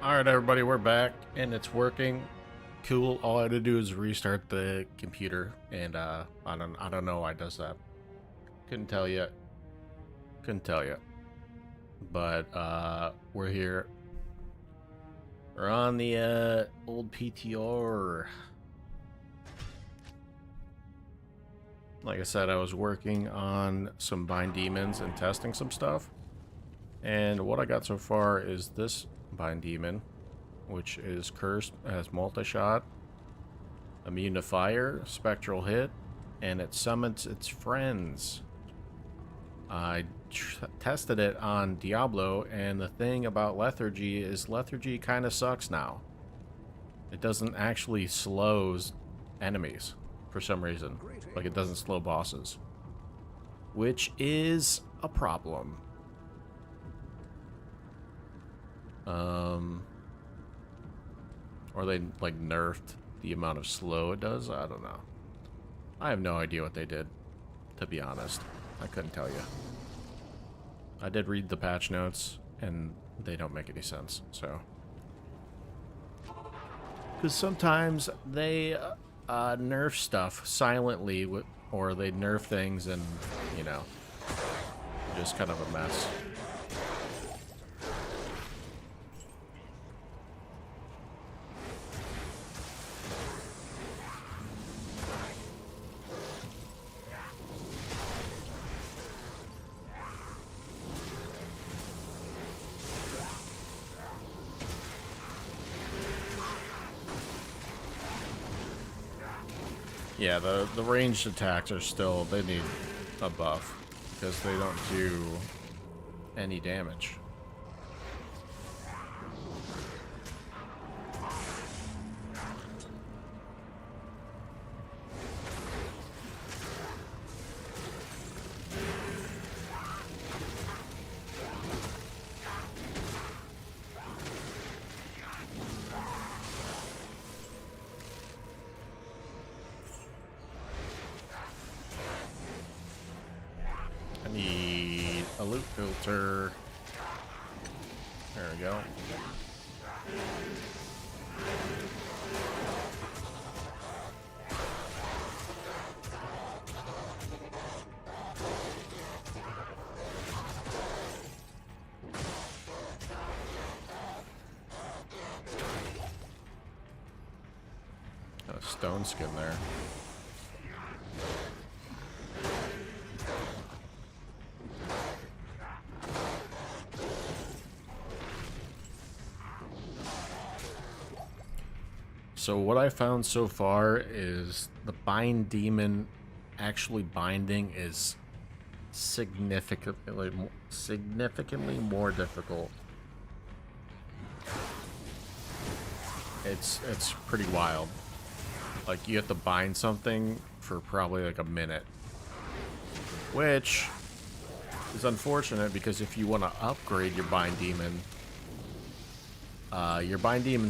Alright everybody, we're back and it's working. Cool. All I had to do is restart the computer and I don't know why it does that. Couldn't tell you. But we're here. We're on the old PTR. Like I said, I was working on some bind demons and testing some stuff. And what I got so far is this bind demon, which is cursed, has multi-shot, immune to fire, spectral hit, and it summons its friends. I tested it on Diablo, and the thing about lethargy is lethargy kind of sucks now. It doesn't actually slows enemies for some reason. Like, it doesn't slow bosses, which is a problem. Or they like nerfed the amount of slow it does. I don't know. I have no idea what they did, to be honest. I couldn't tell you. I did read the patch notes and they don't make any sense, so. Because sometimes they nerf stuff silently, or they nerf things and, you know, just kind of a mess. Yeah, the ranged attacks are still, they need a buff because they don't do any damage. I need a loot filter. There we go. Got a stone skin there. So what I found so far is the bind demon actually binding is significantly more difficult. It's pretty wild. Like, you have to bind something for probably like a minute, which is unfortunate because if you want to upgrade your bind demon's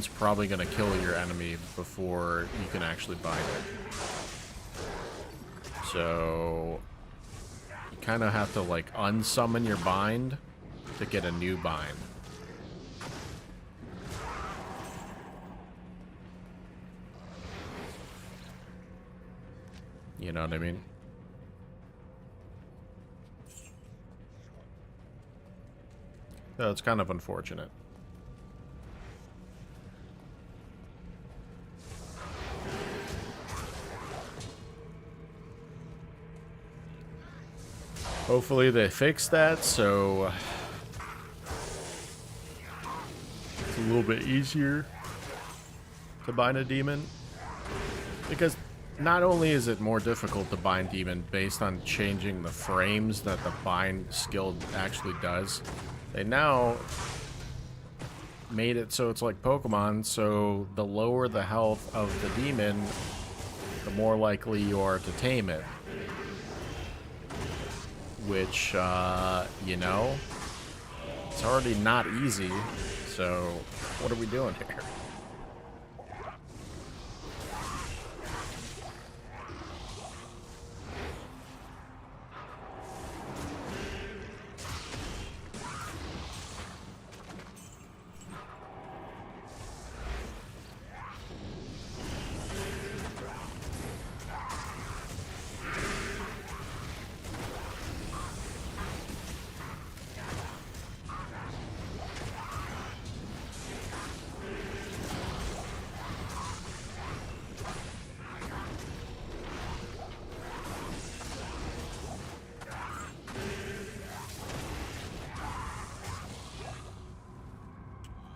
probably going to kill your enemy before you can actually bind it. So you kind of have to like unsummon your bind to get a new bind. You know what I mean? So it's kind of unfortunate. Hopefully they fix that, so it's a little bit easier to bind a demon. Because not only is it more difficult to bind demon based on changing the frames that the bind skill actually does, they now made it so it's like Pokemon, so the lower the health of the demon, the more likely you are to tame it. Which, you know, it's already not easy, so what are we doing here?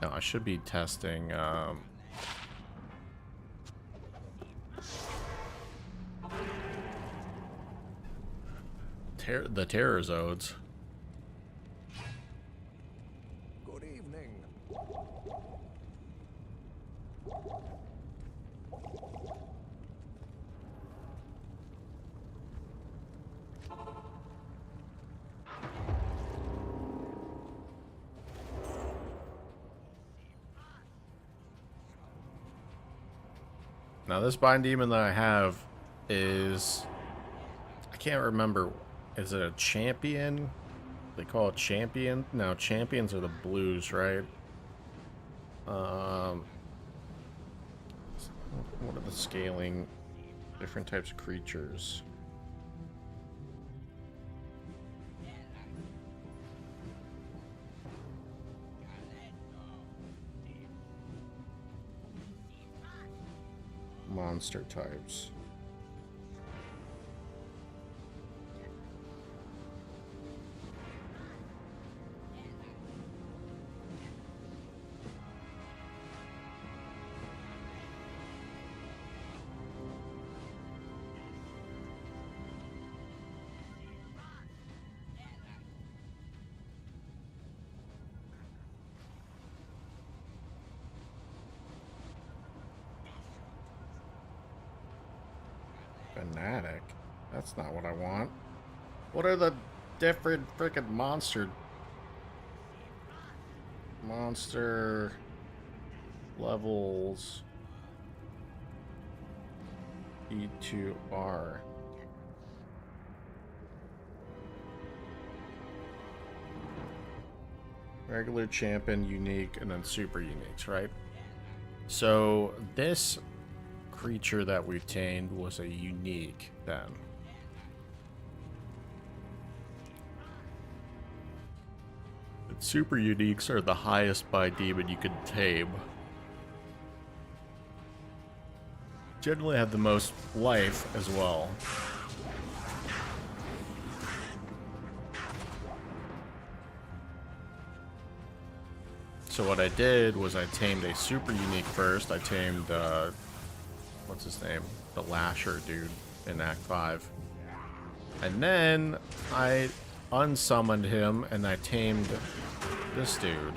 No, I should be testing the terror zones. Good evening. Now this bind demon that I have is, I can't remember, is it a champion? They call it champion? No, champions are the blues, right? What are the scaling different types of creatures? Monster types. Fanatic? That's not what I want. What are the different freaking monster levels? D2R. Regular, champion, unique, and then super uniques, right? So this creature that we tamed was a unique then. And super uniques are the highest by demon you can tame. Generally have the most life as well. So what I did was I tamed a super unique first. I tamed what's his name? The Lasher dude in Act 5. And then I unsummoned him and I tamed this dude.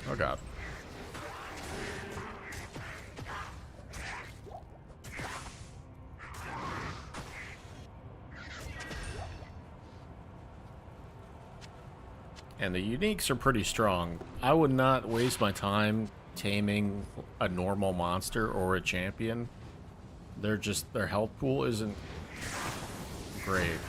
Oh god. And the uniques are pretty strong. I would not waste my time taming a normal monster or a champion. They're just, their health pool isn't great.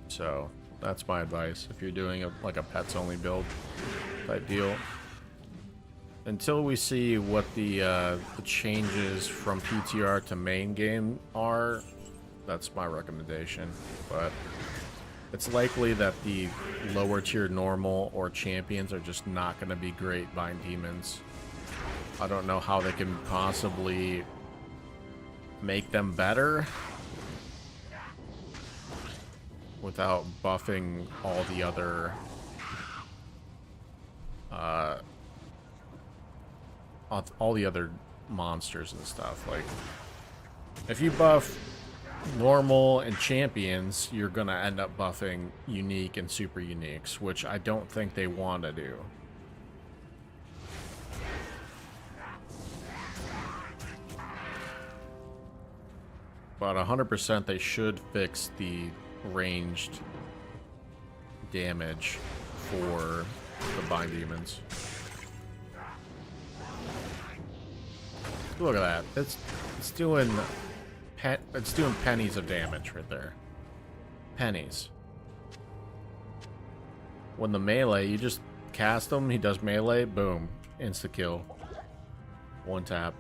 So that's my advice if you're doing like a pets only build type deal. Until we see what the changes from PTR to main game are, that's my recommendation. But it's likely that the lower tier normal or champions are just not going to be great bind demons. I don't know how they can possibly make them better without buffing all the other monsters and stuff. Like, if you buff normal and champions, you're gonna end up buffing unique and super uniques, which I don't think they want to do. But 100% they should fix the ranged damage for the bind demons. Look at that. It's doing pennies of damage right there. Pennies. when the melee, you just cast him, he does melee, boom, insta kill. One tap.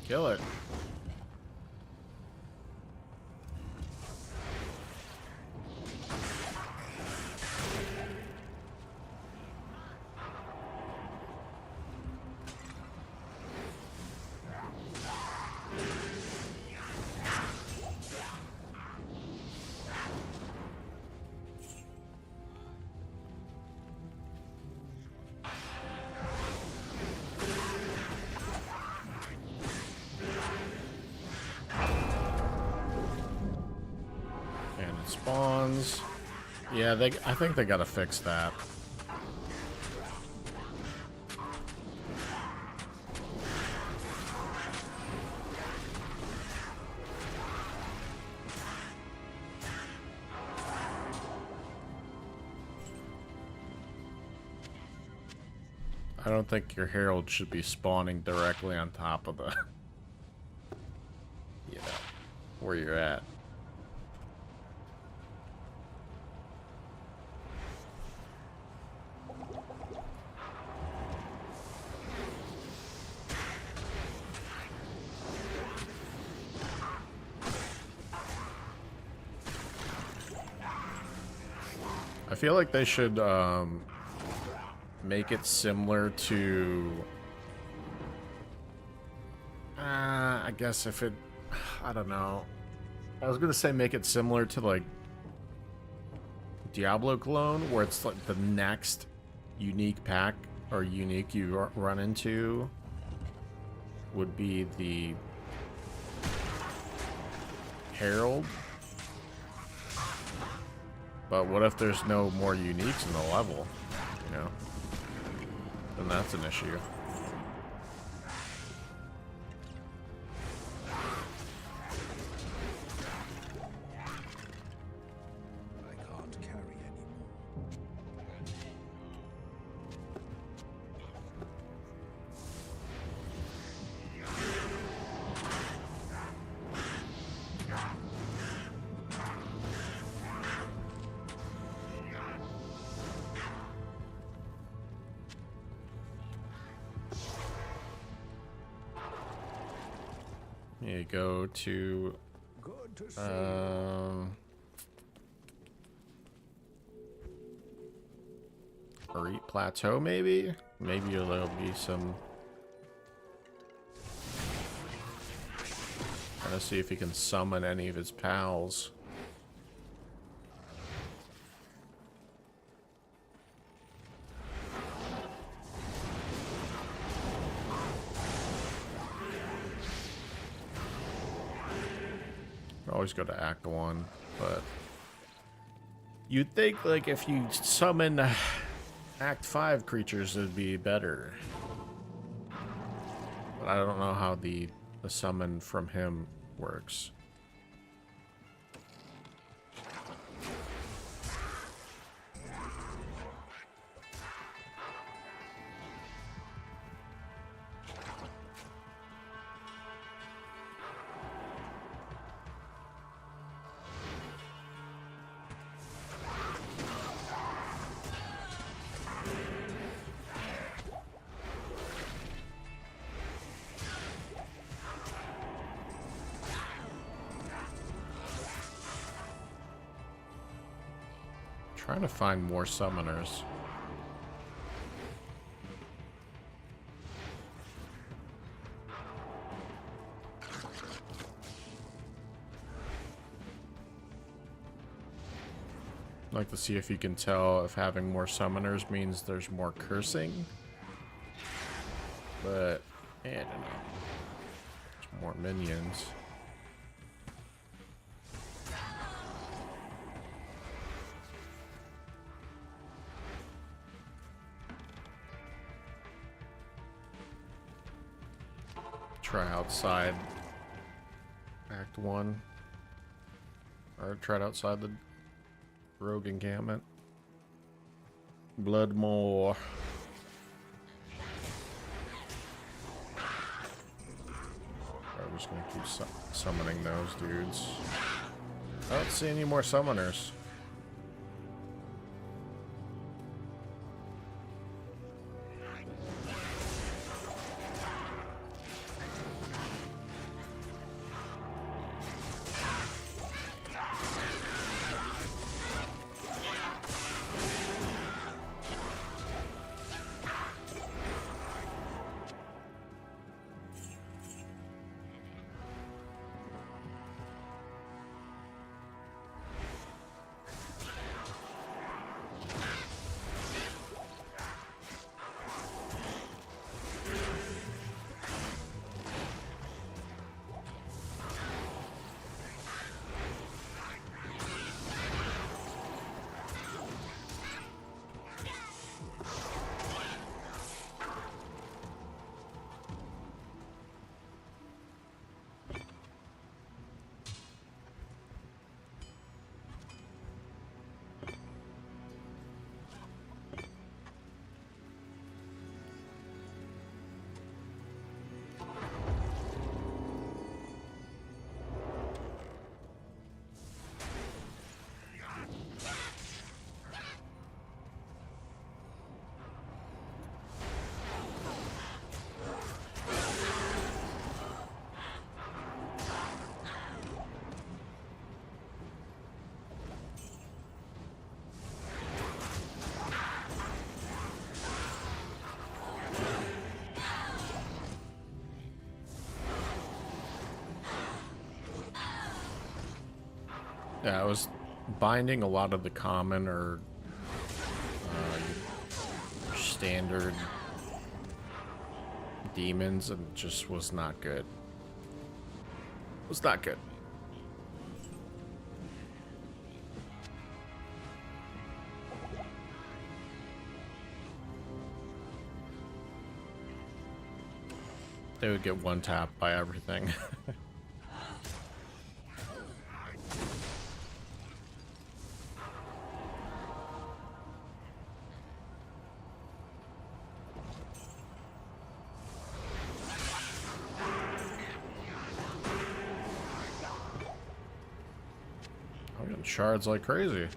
Kill it. Spawns. Yeah, I think they gotta fix that. I don't think your herald should be spawning directly on top of the you know, where you're at. I feel like they should make it similar to I guess if it I don't know. I was gonna say make it similar to like Diablo clone, where it's like the next unique pack or unique you run into would be the Herald. But what if there's no more uniques in the level, you know? Then that's an issue. I can't carry anymore. You go to Good to see Elite Plateau, maybe? Maybe there'll be some. Trying to see if he can summon any of his pals. Always go to Act 1, but you'd think like if you summon Act 5 creatures it'd be better. But I don't know how the summon from him works. Trying to find more summoners. I'd like to see if you can tell if having more summoners means there's more cursing. But, I don't know. There's more minions. Try outside Act 1. Or try it outside the rogue encampment. Bloodmore. I'm just gonna keep summoning those dudes. I don't see any more summoners. Yeah, I was binding a lot of the common or standard demons and it just was not good. It was not good. They would get one tapped by everything. I'm getting shards like crazy.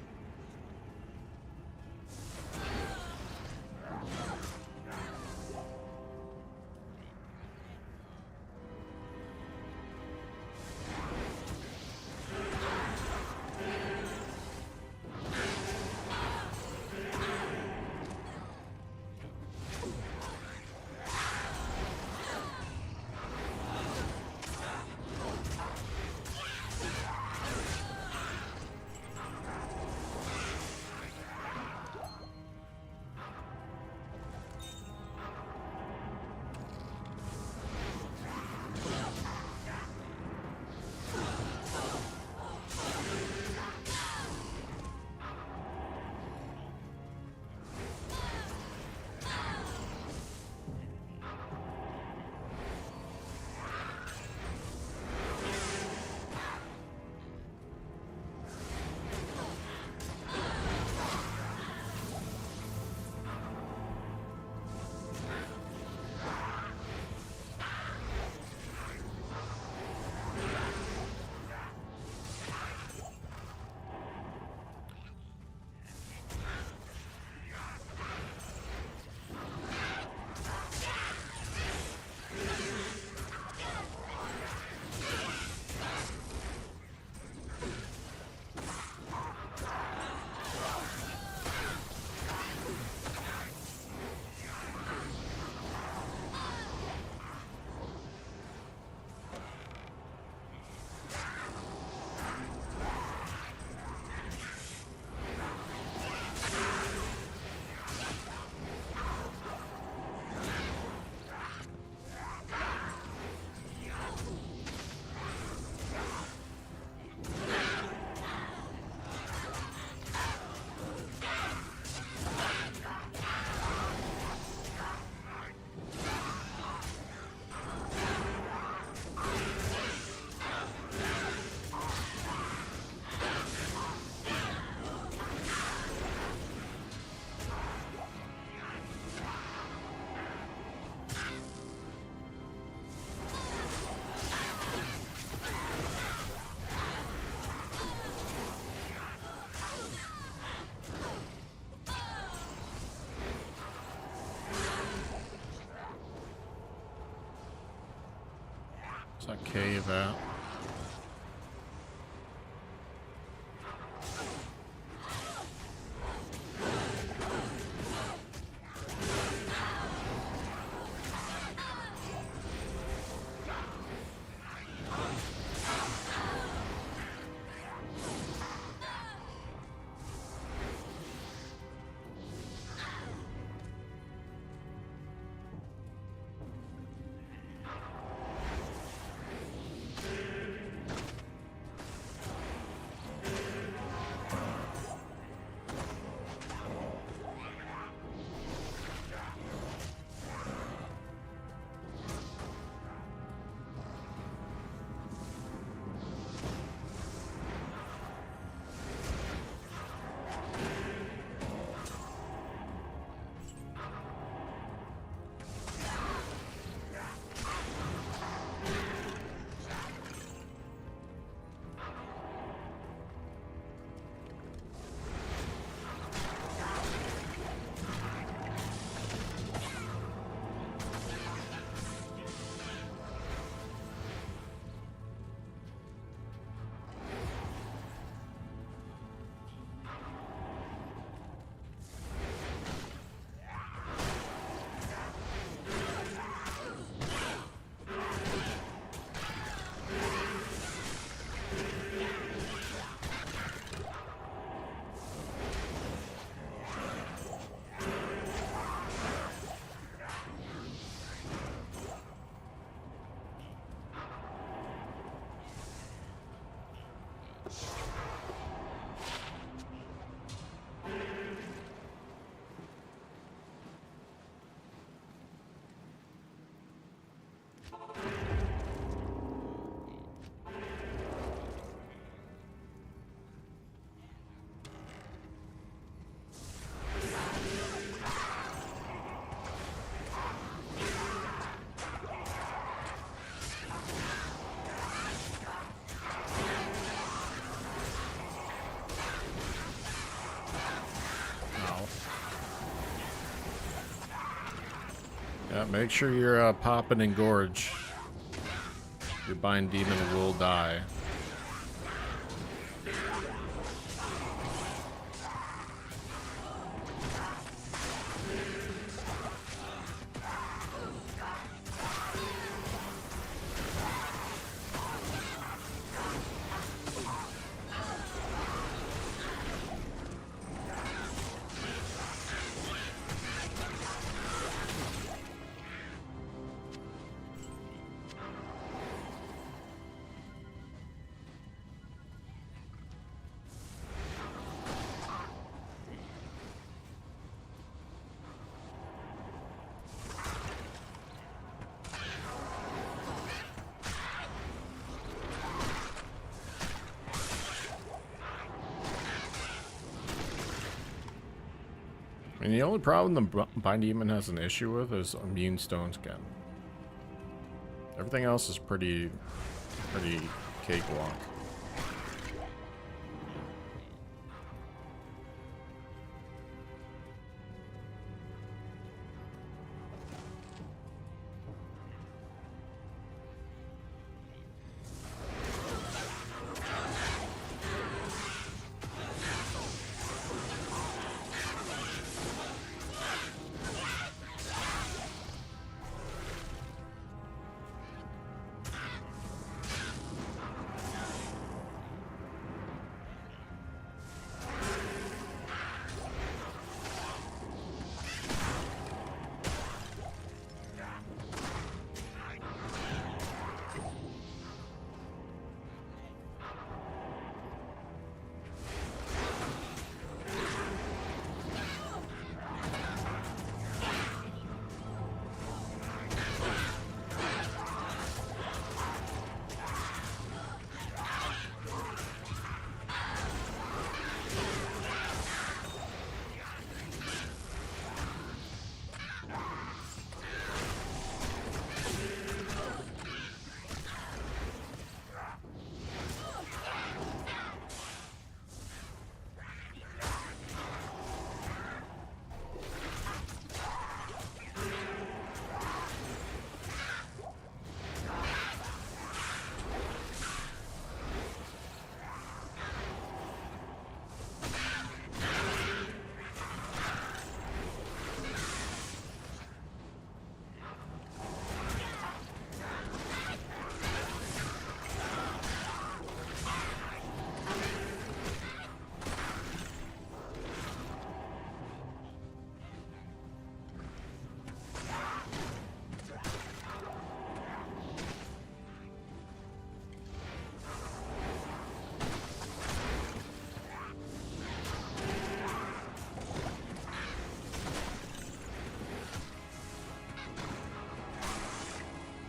Where's that cave at? Yeah, make sure you're popping and gorge. Your bind demon will die. I mean, the only problem the Bind Demon has an issue with is immune stones again. Everything else is pretty cakewalk.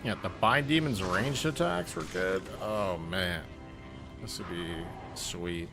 Yeah, the Bind Demon's ranged attacks were good. Oh man, this would be sweet.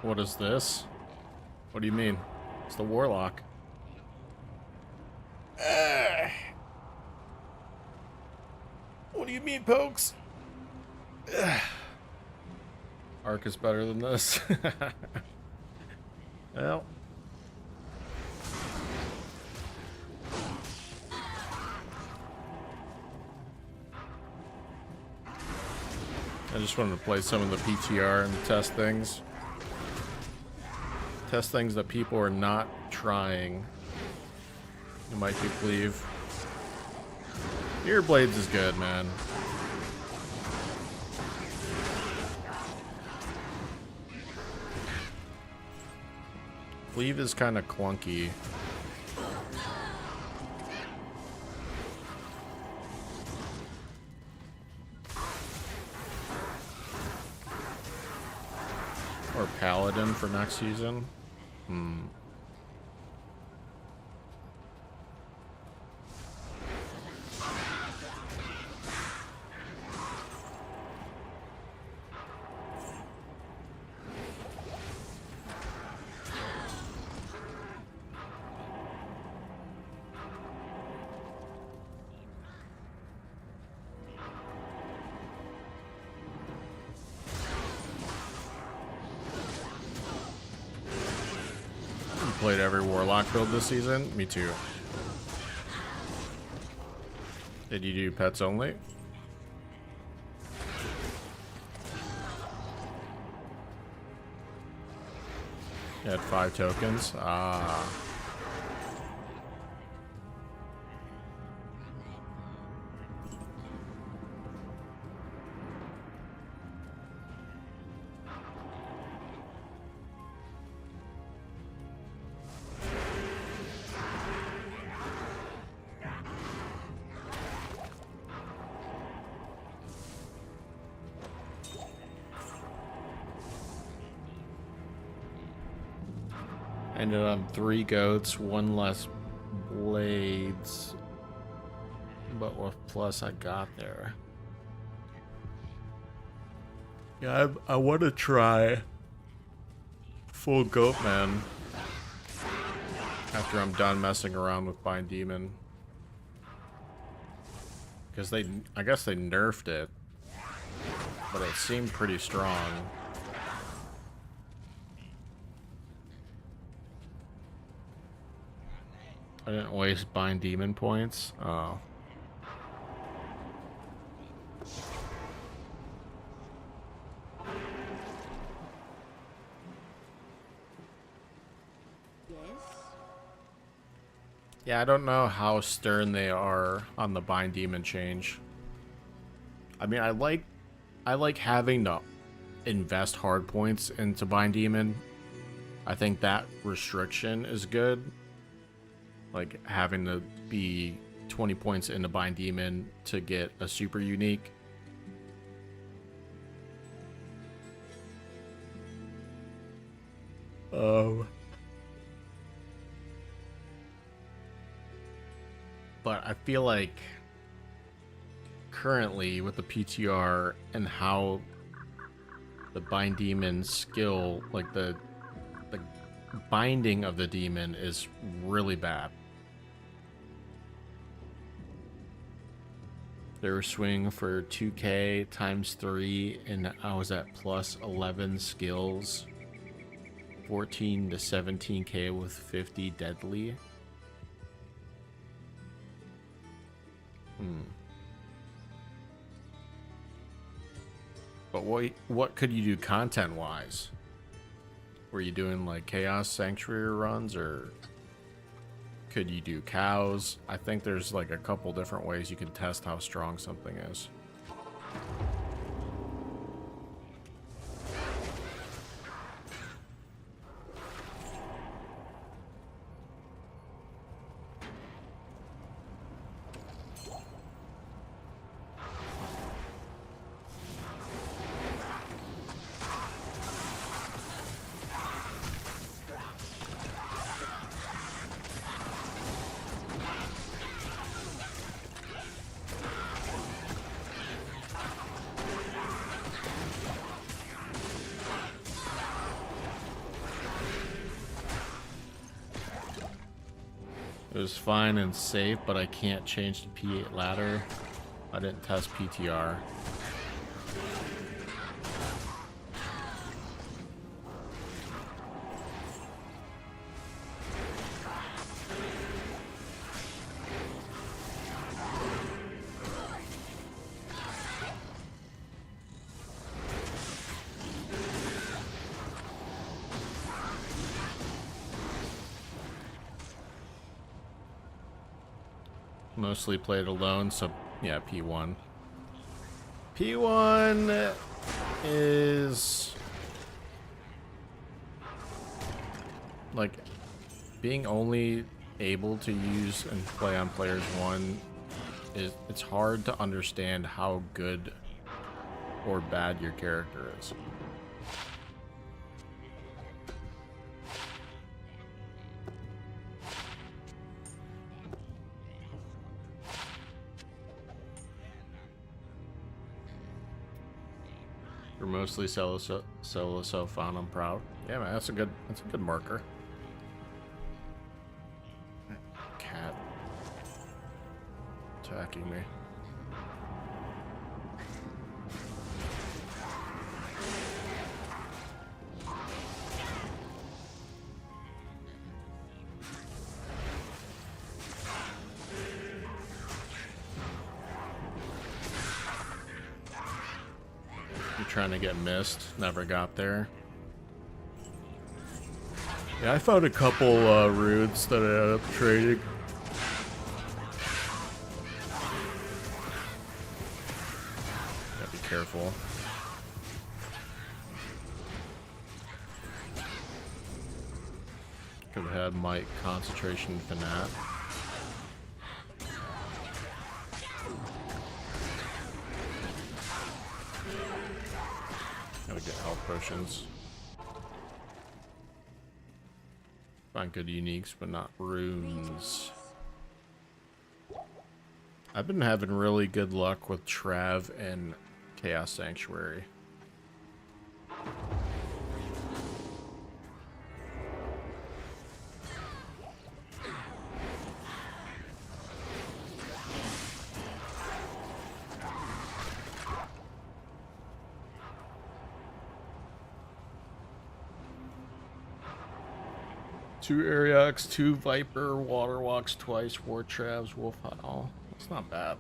What is this? What do you mean? It's the Warlock. What do you mean, pokes? Arc is better than this. Well. I just wanted to play some of the PTR and test things. Test things that people are not trying. You might be cleave. Earblades is good, man. Cleave is kind of clunky. Or Paladin for next season. Played every Warlock build this season. Me too. Did you do pets only? You had 5 tokens. Ah. Ended on 3 goats, 1 less blades. But what plus I got there? Yeah, I want to try full goat man after I'm done messing around with Bind Demon. Because I guess they nerfed it, but it seemed pretty strong. I didn't waste Bind Demon points. Oh. Yeah, I don't know how stern they are on the Bind Demon change. I mean, I like having to invest hard points into Bind Demon. I think that restriction is good. Like having to be 20 points into Bind Demon to get a super unique. But I feel like currently with the PTR and how the Bind Demon skill, like the binding of the demon is really bad. They were swinging for 2k times 3 and I was at plus 11 skills. 14 to 17k with 50 deadly. But what could you do content wise? Were you doing like Chaos Sanctuary runs, or could you do cows? I think there's like a couple different ways you can test how strong something is. It was fine and safe, but I can't change the P8 ladder. I didn't test PTR. Mostly played alone, so yeah, P1. P1 is like being only able to use and play on players 1 is, it's hard to understand how good or bad your character is. We're mostly solo so fun. I'm proud. Yeah, man, that's a good marker. Cat attacking me. Trying to get missed, never got there. Yeah, I found a couple roots that I ended up trading. Gotta be careful. Could have had Mike concentration Fanat. Gotta get health potions. Find good uniques, but not runes. I've been having really good luck with Trav and Chaos Sanctuary. Two Ariox, 2 Viper, Water Walks twice, 4 Travs, Wolf Howl. That's not bad.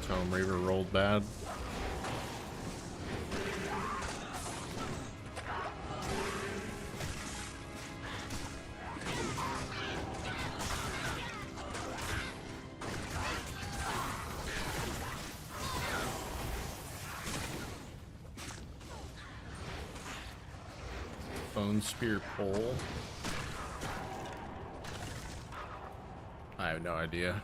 Tome Reaver rolled bad. Bone Spear Pole. I have no idea.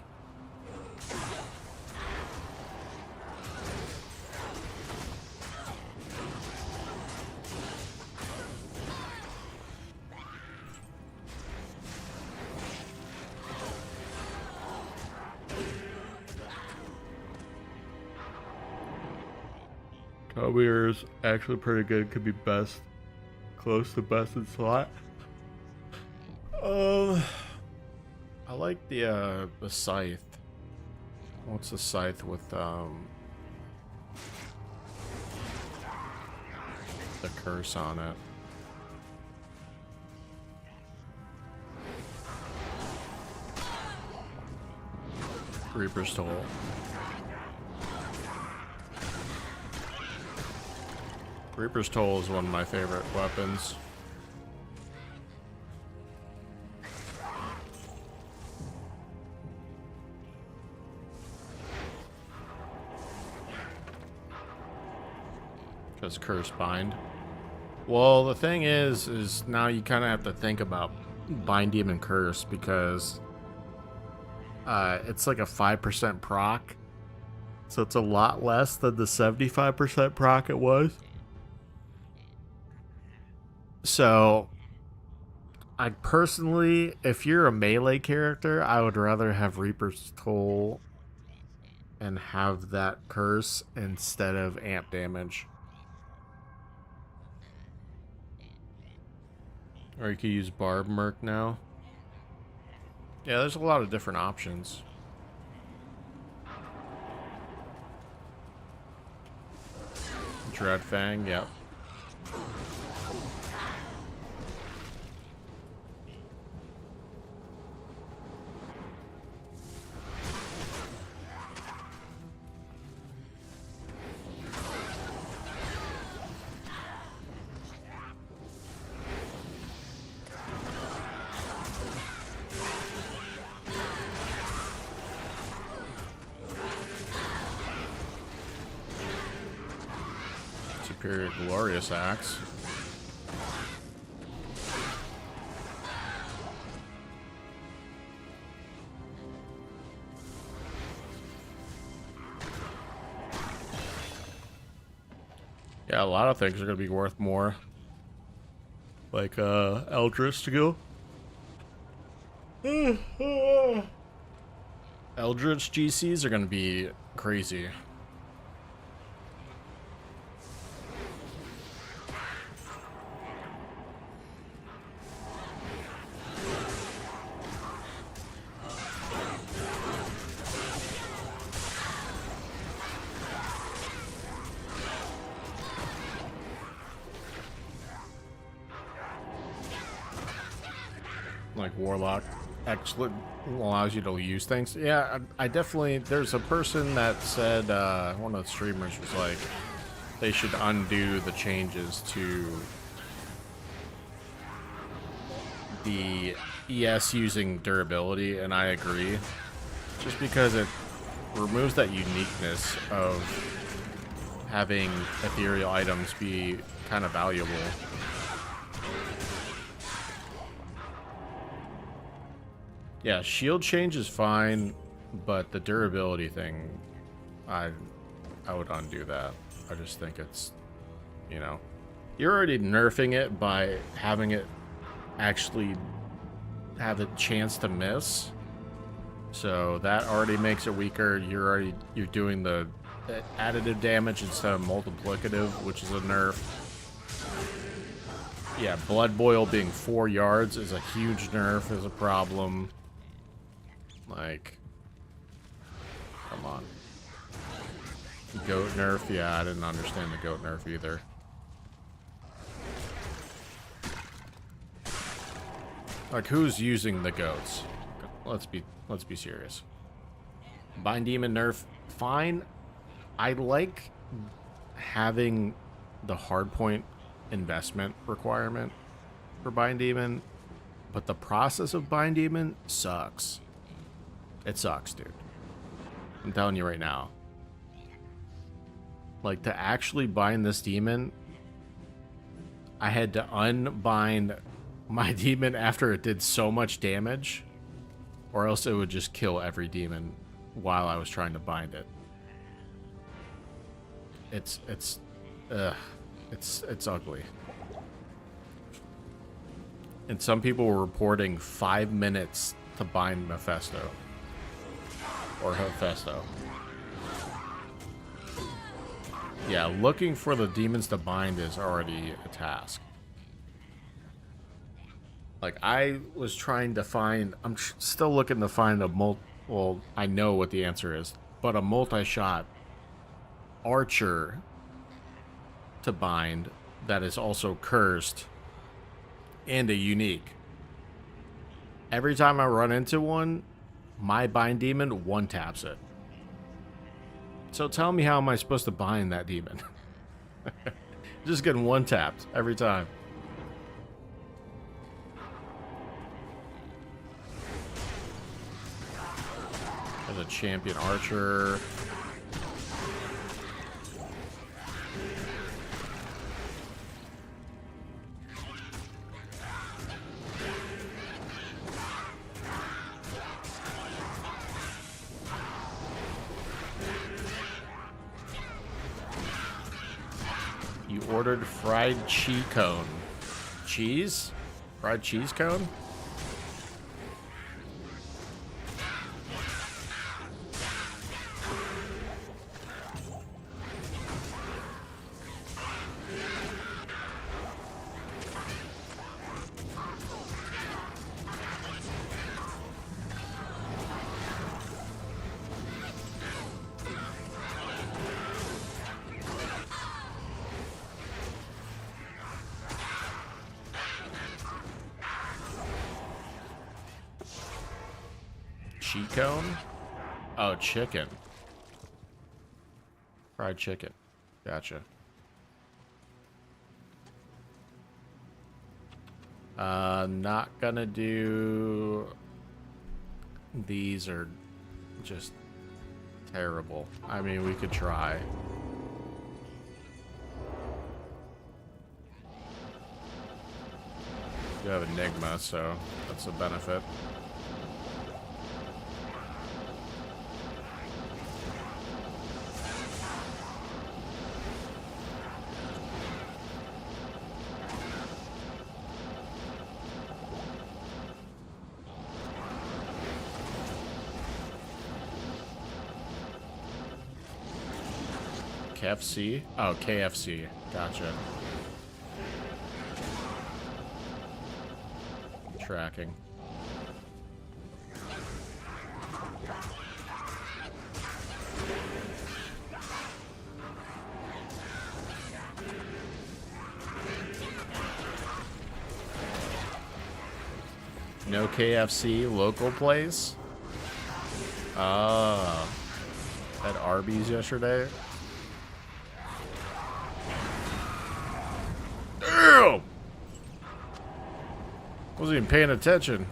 Tobier is actually pretty good. Could be best. Close to best in slot. I like the scythe. What's the scythe with the curse on it? Reaper's Toll. Reaper's Toll is one of my favorite weapons. Just Curse Bind. Well, the thing is now you kind of have to think about Bind Demon Curse because it's like a 5% proc. So it's a lot less than the 75% proc it was. So, I personally, if you're a melee character, I would rather have Reaper's Toll and have that curse instead of amp damage. Or you could use Barb Merc now. Yeah, there's a lot of different options. Dreadfang, yep. Superior Glorious Axe. Yeah, a lot of things are going to be worth more. Like, Eldritch to go. Eldritch GCs are going to be crazy. Like Warlock actually allows you to use things. Yeah, I definitely, there's a person that said, one of the streamers was like, they should undo the changes to the ES using durability, and I agree. Just because it removes that uniqueness of having ethereal items be kind of valuable. Yeah, shield change is fine, but the durability thing, I would undo that. I just think it's, you know, you're already nerfing it by having it actually have a chance to miss. So that already makes it weaker. You're doing the additive damage instead of multiplicative, which is a nerf. Yeah, Blood Boil being 4 yards is a huge nerf, is a problem. Like, come on. Goat nerf? Yeah, I didn't understand the goat nerf either. Like, who's using the goats? Let's be serious. Bind Demon nerf fine. I like having the hardpoint investment requirement for Bind Demon, but the process of Bind Demon sucks. It sucks, dude. I'm telling you right now. Like, to actually bind this demon, I had to unbind my demon after it did so much damage, or else it would just kill every demon while I was trying to bind it. It's ugly. And some people were reporting 5 minutes to bind Mephisto. Or Hephaestus. Yeah, looking for the demons to bind is already a task. Like, I was trying to find... I'm still looking to find a well, I know what the answer is. But a multi-shot archer to bind that is also cursed and a unique. Every time I run into one, my bind demon one-taps it. So tell me, how am I supposed to bind that demon? Just getting one-tapped every time. There's a champion archer. You ordered fried cheese cone. Cheese? Fried cheese cone? Cheat cone? Oh, chicken. Fried chicken. Gotcha. Not gonna do... These are just terrible. I mean, we could try. You have Enigma, so that's a benefit. KFC? Oh, KFC. Gotcha. Tracking. No KFC local place? Ah. At Arby's yesterday? Damn! Wasn't even paying attention.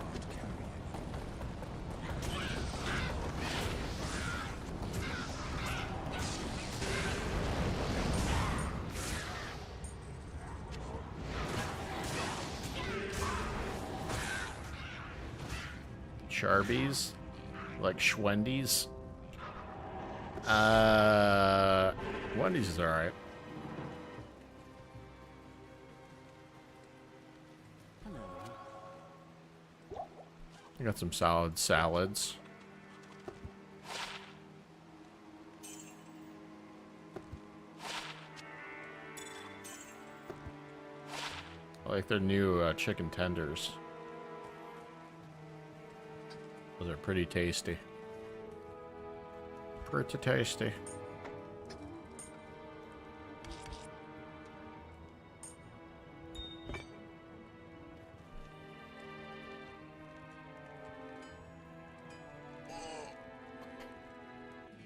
Charbies? Like Schwendy's? Wendy's is alright. I got some solid salads. I like their new chicken tenders. Those are pretty tasty. Pretty tasty.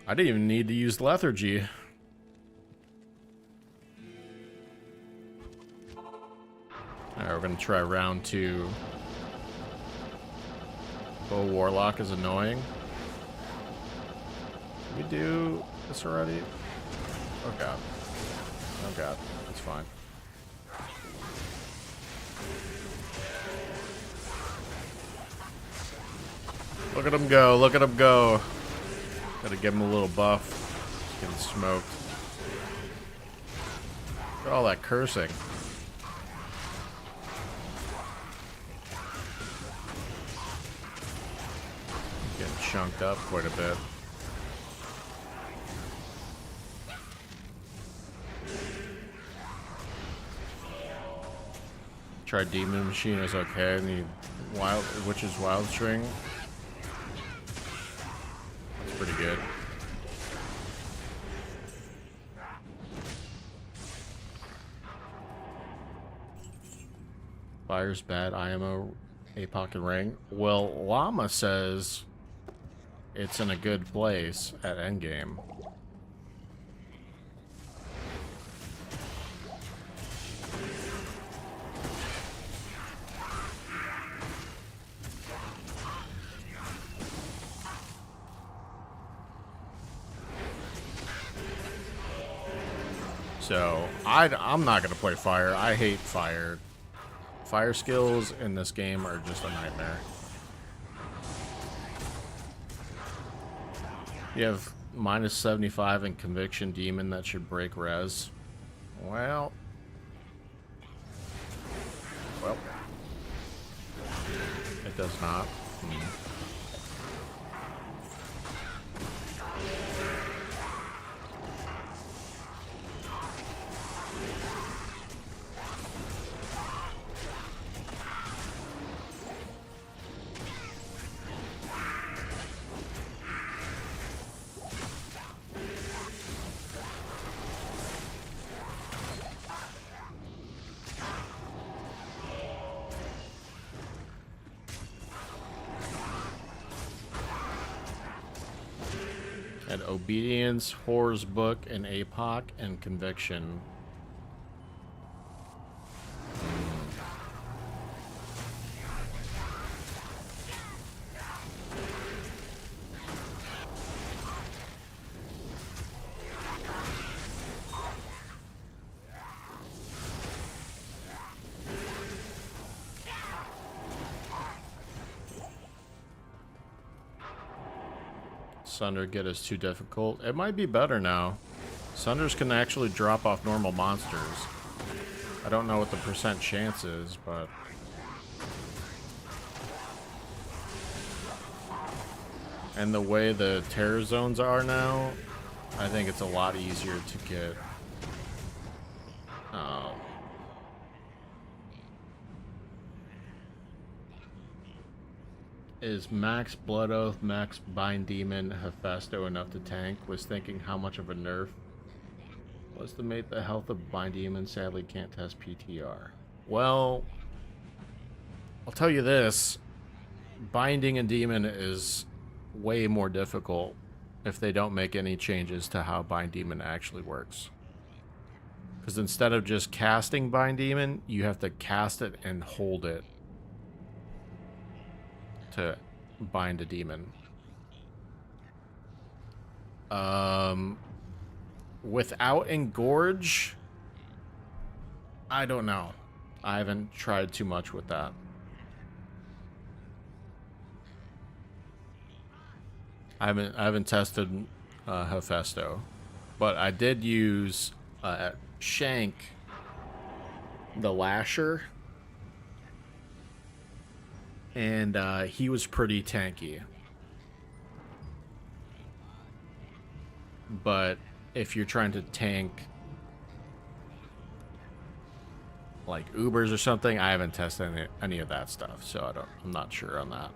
I didn't even need to use lethargy. Alright, we're gonna try round 2. Oh, Warlock is annoying. Did we do this already? Oh god. Oh god. That's fine. Look at him go. Look at him go. Gotta give him a little buff. He's getting smoked. Look at all that cursing. Getting chunked up quite a bit. Try Demon Machine is okay. Need wild, which is Wild String. That's pretty good. Fire's bad. IMO, APOC, and Ring. Well, Llama says it's in a good place at endgame. So, I'm not going to play fire. I hate fire. Fire skills in this game are just a nightmare. You have minus 75 in Conviction Demon that should break res. Well. It does not. And Obedience, Horror's Book, and APOC, and Conviction. Sunder get is too difficult. It might be better now. Sunders can actually drop off normal monsters. I don't know what the percent chance is, but... And the way the terror zones are now, I think it's a lot easier to get... Is Max Blood Oath, Max Bind Demon, Hephaesto enough to tank? Was thinking how much of a nerf. Was to make the health of Bind Demon, sadly can't test PTR. Well, I'll tell you this. Binding a demon is way more difficult if they don't make any changes to how Bind Demon actually works. Because instead of just casting Bind Demon, you have to cast it and hold it to bind a demon. Without Engorge, I don't know. I haven't tried too much with that. I haven't tested Hephaesto, but I did use Shank, the Lasher. And he was pretty tanky. But if you're trying to tank like Ubers or something, I haven't tested any of that stuff, so I'm not sure on that.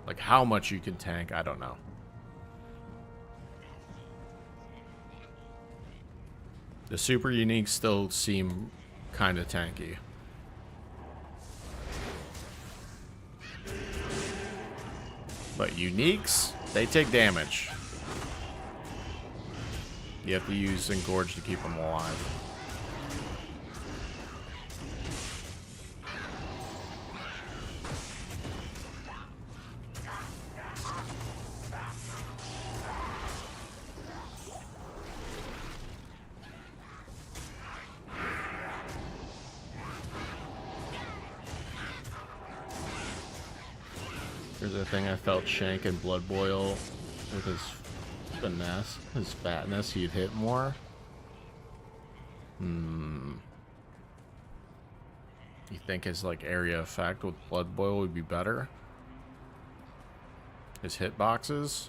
Like how much you can tank, I don't know. The super uniques still seem kind of tanky. But uniques, they take damage. You have to use Engorge to keep them alive. Here's the thing, I felt Shank and Blood Boil with his finesse, his fatness, he'd hit more. You think his like area effect with Blood Boil would be better? His hitboxes?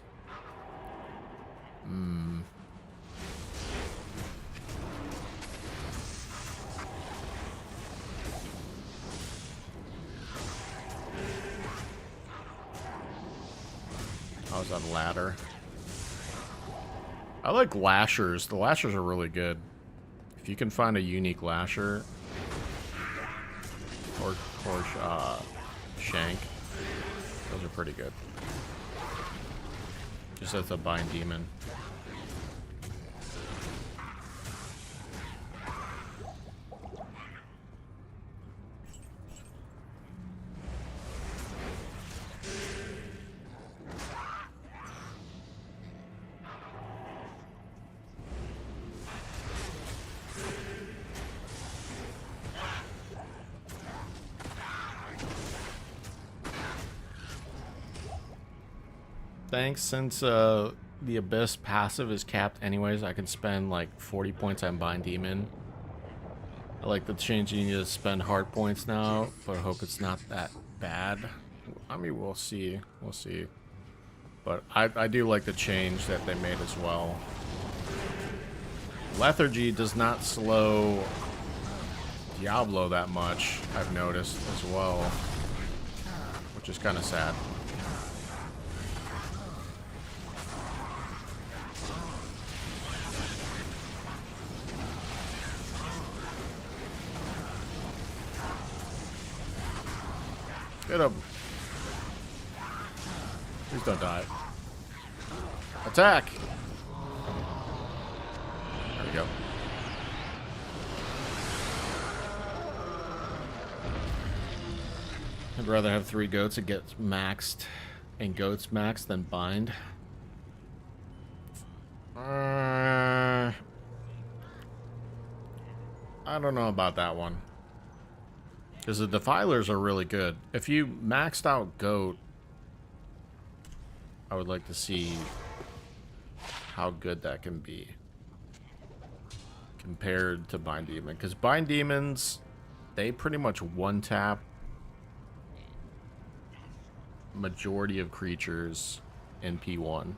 I was on ladder. I like lashers. The lashers are really good. If you can find a unique lasher or shank, those are pretty good. Just as a bind demon. Thanks, since the Abyss passive is capped anyways, I can spend like 40 points on Bind Demon. I like the change you need to spend hard points now, but I hope it's not that bad. I mean, we'll see. We'll see. But I do like the change that they made as well. Lethargy does not slow Diablo that much, I've noticed as well, which is kind of sad. Get him. Please don't die. Attack! There we go. I'd rather have 3 goats and get maxed and goats maxed than bind. I don't know about that one. Because the Defilers are really good. If you maxed out Goat, I would like to see how good that can be compared to Bind Demon. Because Bind Demons, they pretty much one-tap majority of creatures in P1.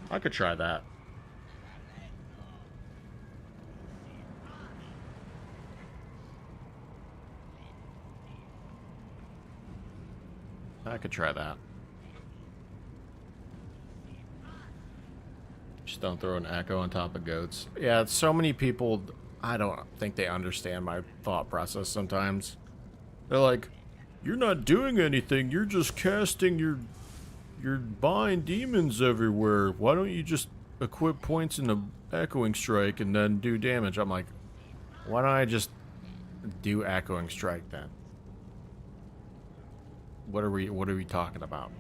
I could try that. I could try that. Just don't throw an echo on top of goats. Yeah, so many people, I don't think they understand my thought process sometimes. They're like, you're not doing anything, you're just casting your bind demons everywhere. Why don't you just equip points in the echoing strike and then do damage? I'm like, why don't I just do echoing strike then? What are we talking about?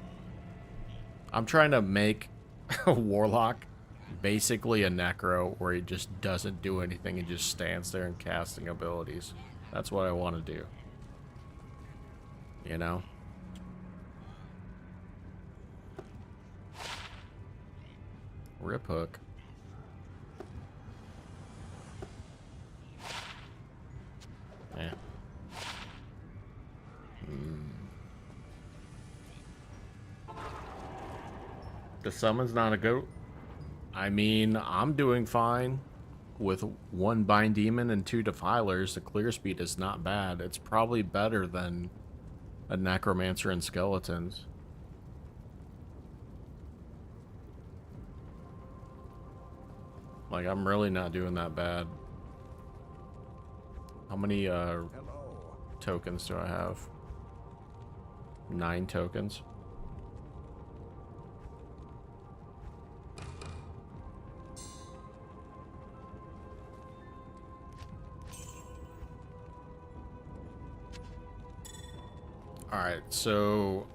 I'm trying to make a Warlock basically a Necro where he just doesn't do anything and just stands there and casting abilities. That's what I want to do. You know? Rip hook. Yeah. The summon's not a goat. I mean, I'm doing fine with 1 Bind Demon and 2 Defilers. The clear speed is not bad. It's probably better than a Necromancer and Skeletons. Like, I'm really not doing that bad. How many tokens do I have? 9 tokens. Alright, so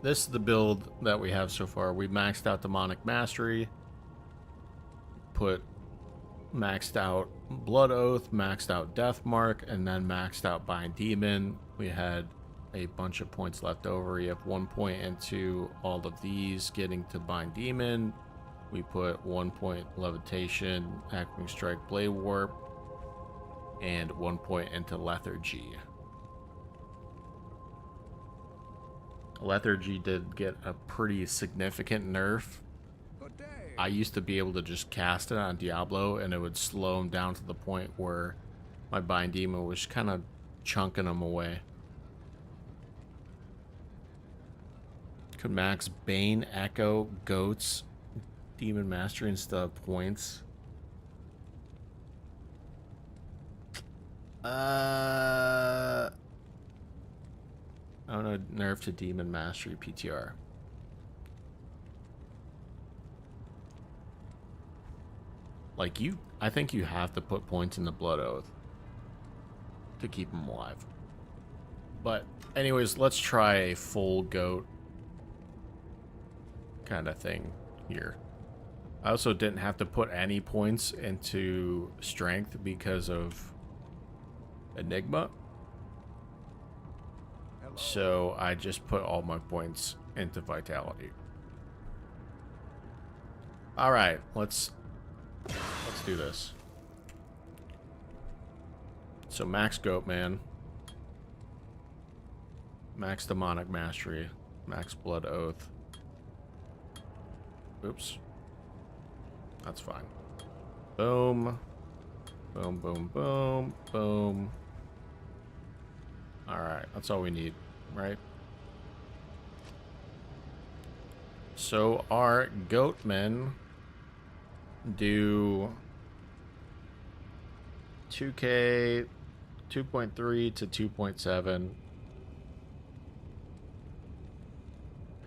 this is the build that we have so far. We maxed out Demonic Mastery, maxed out Blood Oath, maxed out Death Mark, and then maxed out Bind Demon. We had a bunch of points left over. You have 1 point into all of these getting to Bind Demon. We put 1 point Levitation, Acting Strike, Blade Warp, and 1 point into Lethargy. Lethargy did get a pretty significant nerf. I used to be able to just cast it on Diablo and it would slow him down to the point where my Bind Demon was kind of chunking him away. Could max Bane, Echo, Goats, Demon Mastery instead of points. I don't know, nerf to Demon Mastery PTR. Like I think you have to put points in the Blood Oath to keep him alive. But anyways, let's try a full goat kind of thing here. I also didn't have to put any points into strength because of Enigma. So I just put all my points into Vitality. Alright, let's do this. So max Goat Man, max Demonic Mastery, max Blood Oath. Oops. That's fine. Boom. Boom, boom, boom, boom. Alright, that's all we need, right? So our Goatmen do 2K, 2.3 to 2.7.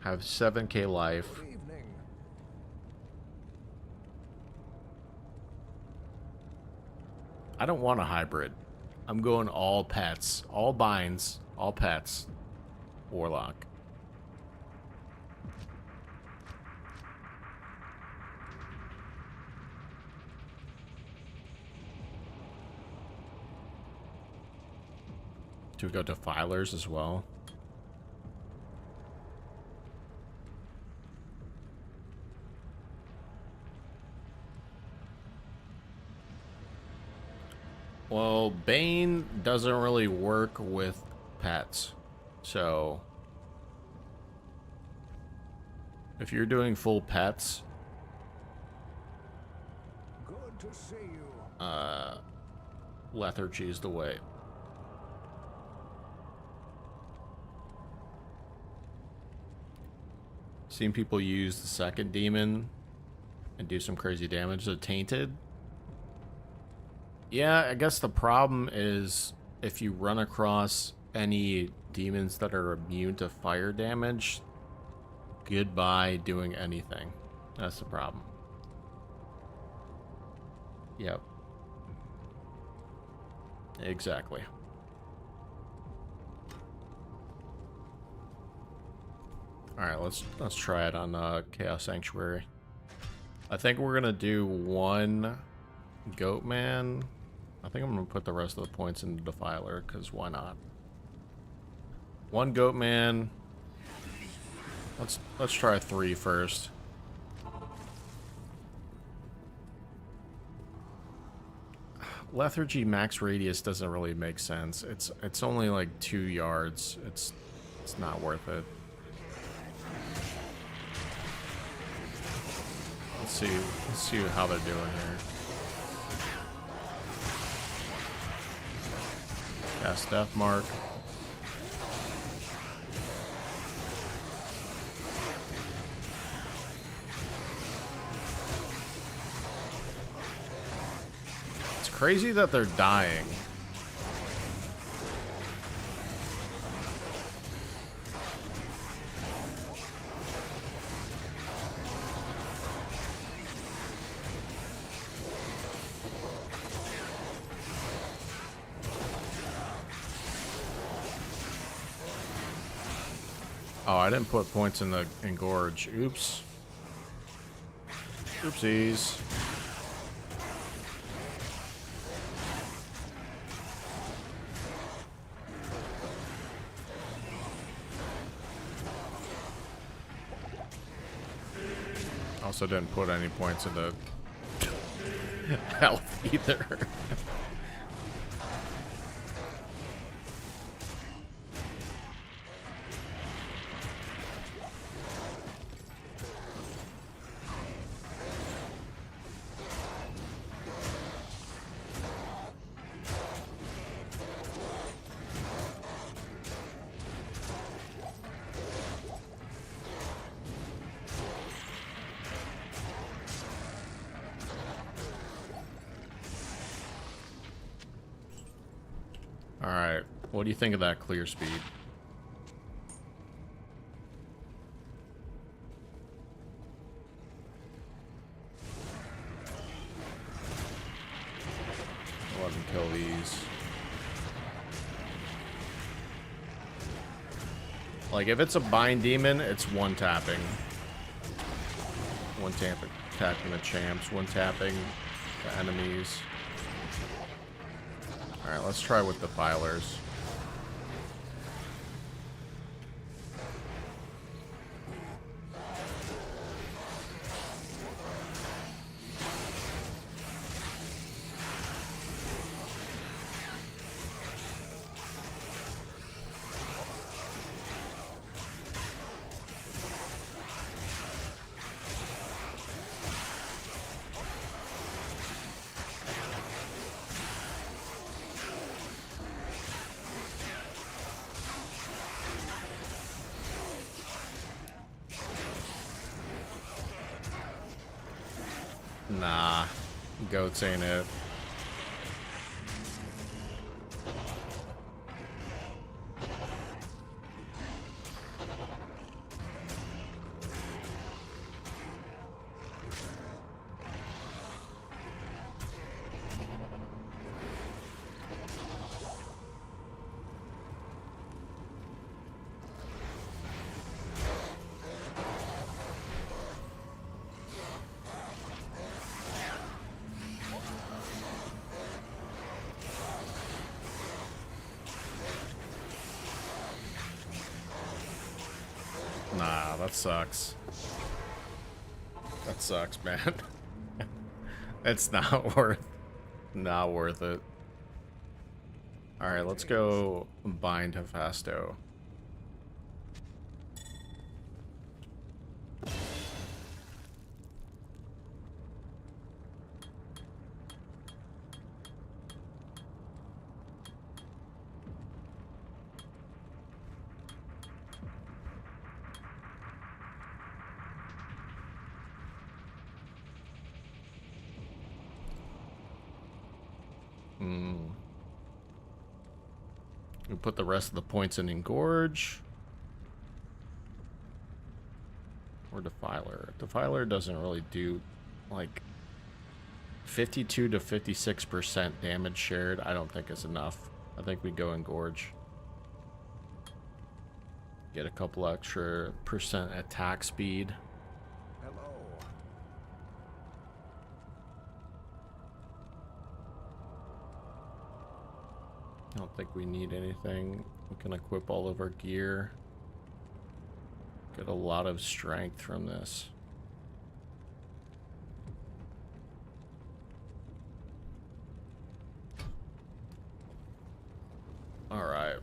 Have 7K life. I don't want a hybrid. I'm going all pets, all binds, all pets. Warlock. Do we go Defilers as well? Well, Bane doesn't really work with pets. So if you're doing full pets, good to see you. Lethargy is the way. Seen people use the second demon and do some crazy damage to Tainted. Yeah, I guess the problem is if you run across any demons that are immune to fire damage, goodbye doing anything. That's the problem. Yep. Exactly. Alright, let's try it on Chaos Sanctuary. I think we're gonna do one Goatman. I think I'm gonna put the rest of the points in the Defiler, because why not? One Goatman. Let's try 3 first. Lethargy max radius doesn't really make sense. It's only like 2 yards. It's not worth it. Let's see how they're doing here. Cast Death Mark. It's crazy that they're dying. Oh, I didn't put points in the Gorge. Oops. Oopsies. Also didn't put any points in the health either. Alright, what do you think of that clear speed? Let him kill these. Like, if it's a bind demon, it's one tapping. One tapping the champs, one tapping the enemies. Alright, let's try with the filers. Nah, goats ain't it. Nah, that sucks. That sucks, man. It's not worth it. Alright, let's go bind Hephasto. We put the rest of the points in Gorge. Or Defiler. Defiler doesn't really do, like, 52 to 56% damage shared. I don't think is enough. I think we go in Gorge. Get a couple extra percent attack speed. I don't think we need anything. We can equip all of our gear. Get a lot of strength from this. All right.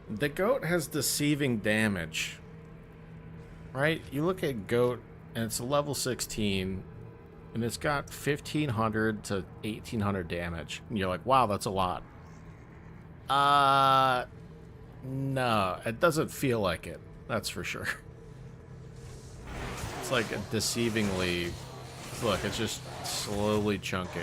The goat has deceiving damage, right? You look at goat and it's a level 16 and it's got 1500 to 1800 damage. And you're like, wow, that's a lot. No, it doesn't feel like it. That's for sure. It's like deceivingly, look, it's just slowly chunking.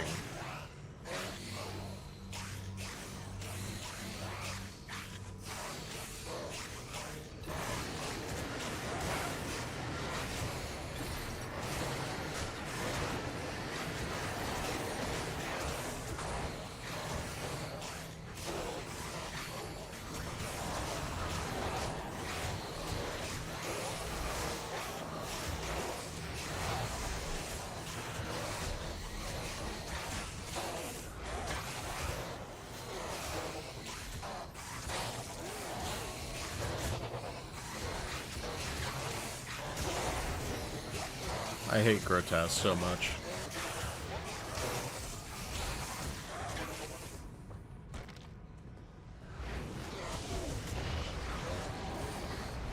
I hate grotesque so much.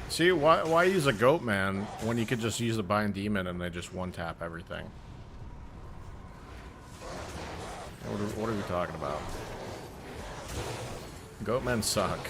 See, why use a goat man when you could just use a bind demon and they just one tap everything? What are we talking about? Goat men suck.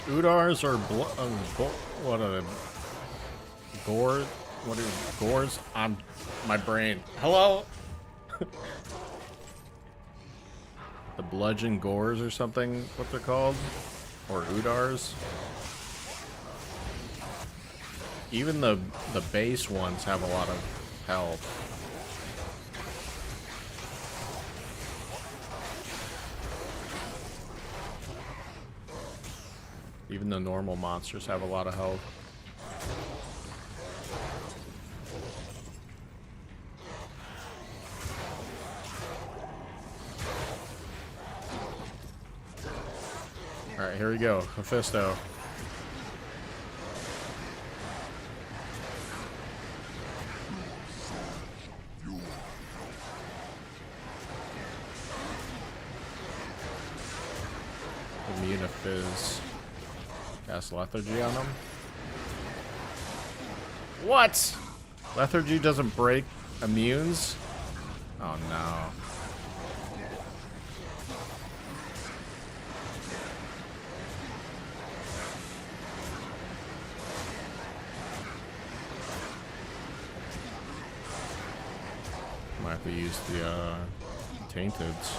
Udars or what are they? Gore? What are gores? On my brain. Hello? The bludgeon gores or something, what they're called? Or Udars? Even the base ones have a lot of health. Even the normal monsters have a lot of health. Alright, here we go. Mephisto. Immunifizz. Cast lethargy on him. What? Lethargy doesn't break immunes? Oh no. Might have to use the Tainteds.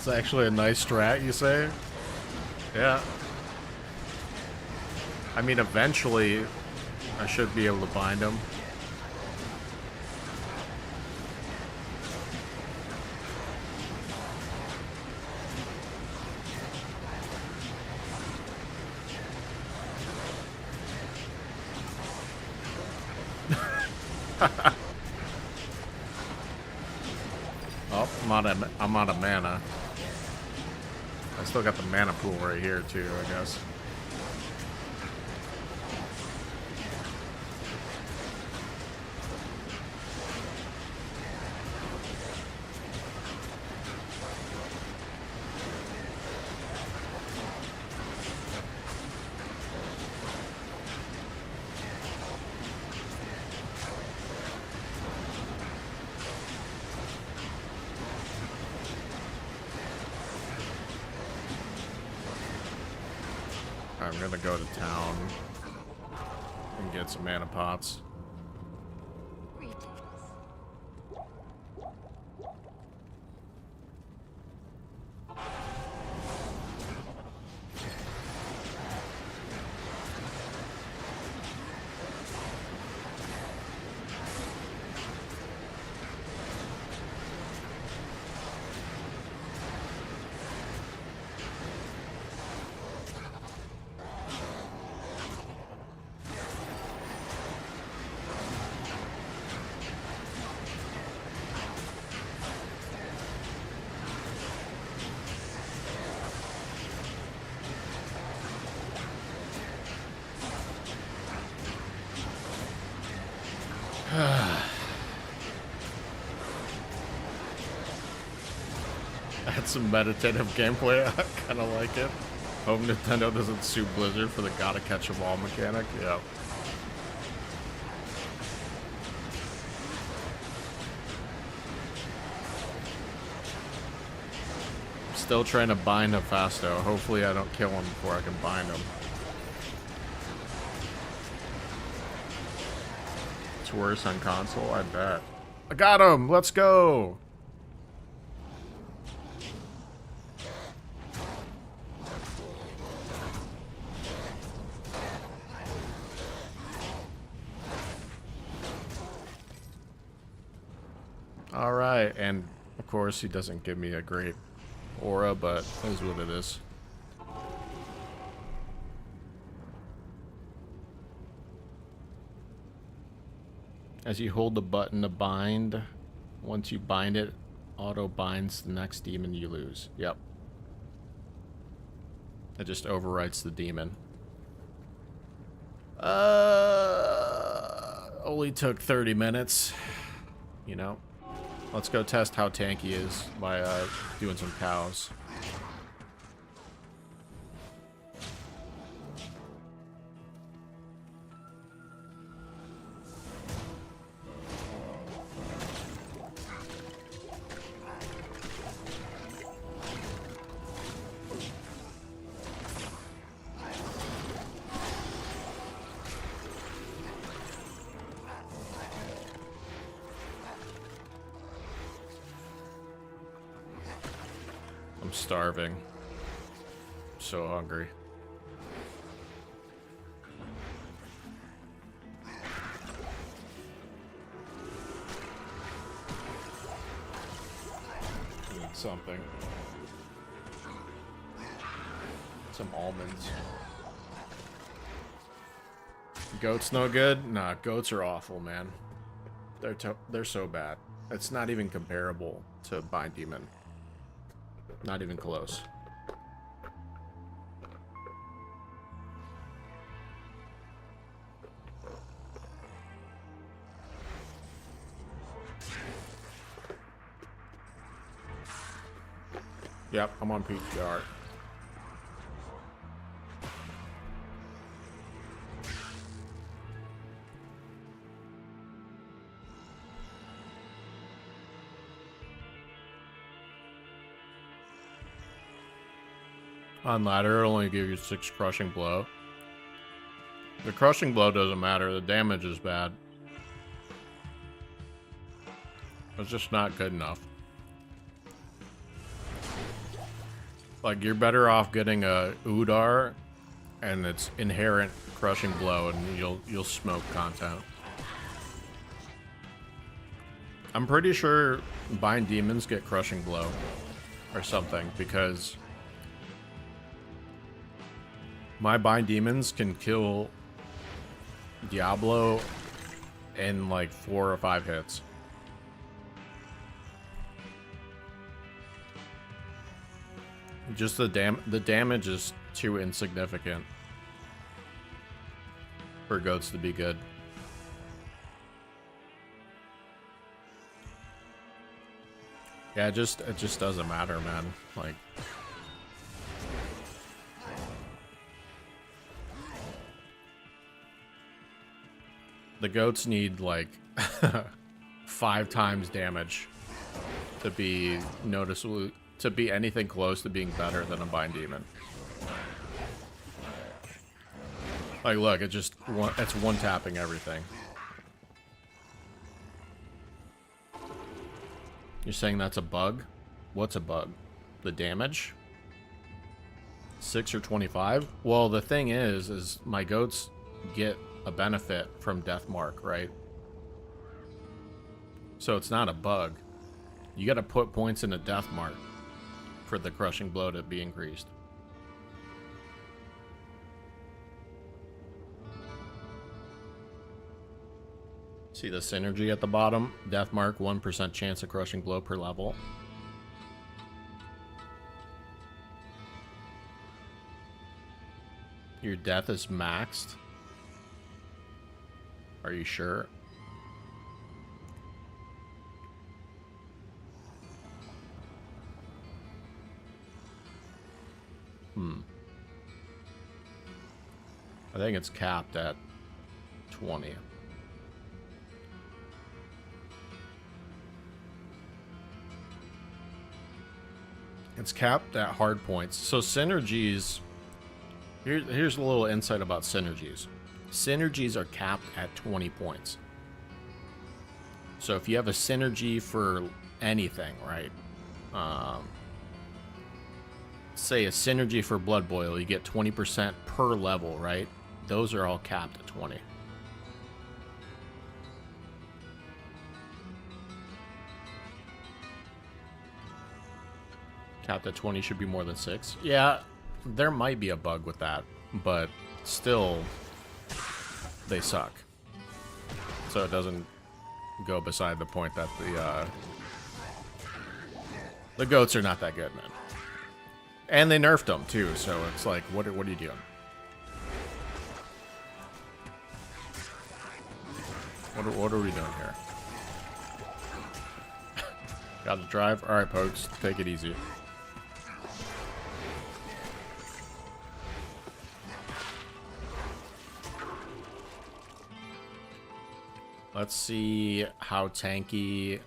It's actually a nice strat, you say? Yeah. I mean, eventually, I should be able to bind him. Oh, I'm out of mana. I still got the mana pool right here too, I guess. I'm gonna go to town and get some mana pots. That's some meditative gameplay. I kind of like it. Hope Nintendo doesn't sue Blizzard for the gotta catch 'em all mechanic. Yeah. Still trying to bind Hephasto. Hopefully I don't kill him before I can bind him. It's worse on console, I bet. I got him! Let's go! Alright, and of course he doesn't give me a great aura, but it is what it is. As you hold the button to bind, once you bind it, auto binds the next demon you lose. Yep. It just overwrites the demon. Only took 30 minutes, you know. Let's go test how tanky he is by doing some cows. I'm starving. I'm so hungry. something. Some almonds. Goats no good? Nah, goats are awful, man. They're so bad. It's not even comparable to Bind Demon. Not even close. Yep, I'm on PTR. On ladder, it'll only give you 6 crushing blow. The crushing blow doesn't matter, the damage is bad. It's just not good enough. Like, you're better off getting a Udar and its inherent crushing blow, and you'll smoke content. I'm pretty sure Bind Demons get crushing blow or something, because my Bind Demons can kill Diablo in like 4 or 5 hits. Just the damage is too insignificant for goats to be good. Yeah, it just doesn't matter, man. Like, the goats need like 5 times damage to be noticeable, to be anything close to being better than a Bind Demon. Like, look, it's one tapping everything. You're saying that's a bug? What's a bug? The damage? 6 or 25? Well, the thing is my goats get a benefit from Death Mark, right? So it's not a bug. You gotta put points into Death Mark for the crushing blow to be increased. See the synergy at the bottom? Death Mark, 1% chance of crushing blow per level. Your death is maxed. Are you sure? I think it's capped at 20. It's capped at hard points. So synergies, here's a little insight about synergies. Synergies are capped at 20 points. So if you have a synergy for anything, right? Say a synergy for Blood Boil, you get 20% per level, right? Those are all capped at 20. Capped at 20 should be more than 6. Yeah, there might be a bug with that, but still, they suck. So it doesn't go beside the point that the goats are not that good, man. And they nerfed them too, so it's like, what are you doing? What are we doing here? Got to drive? Alright, folks, take it easy. Let's see how tanky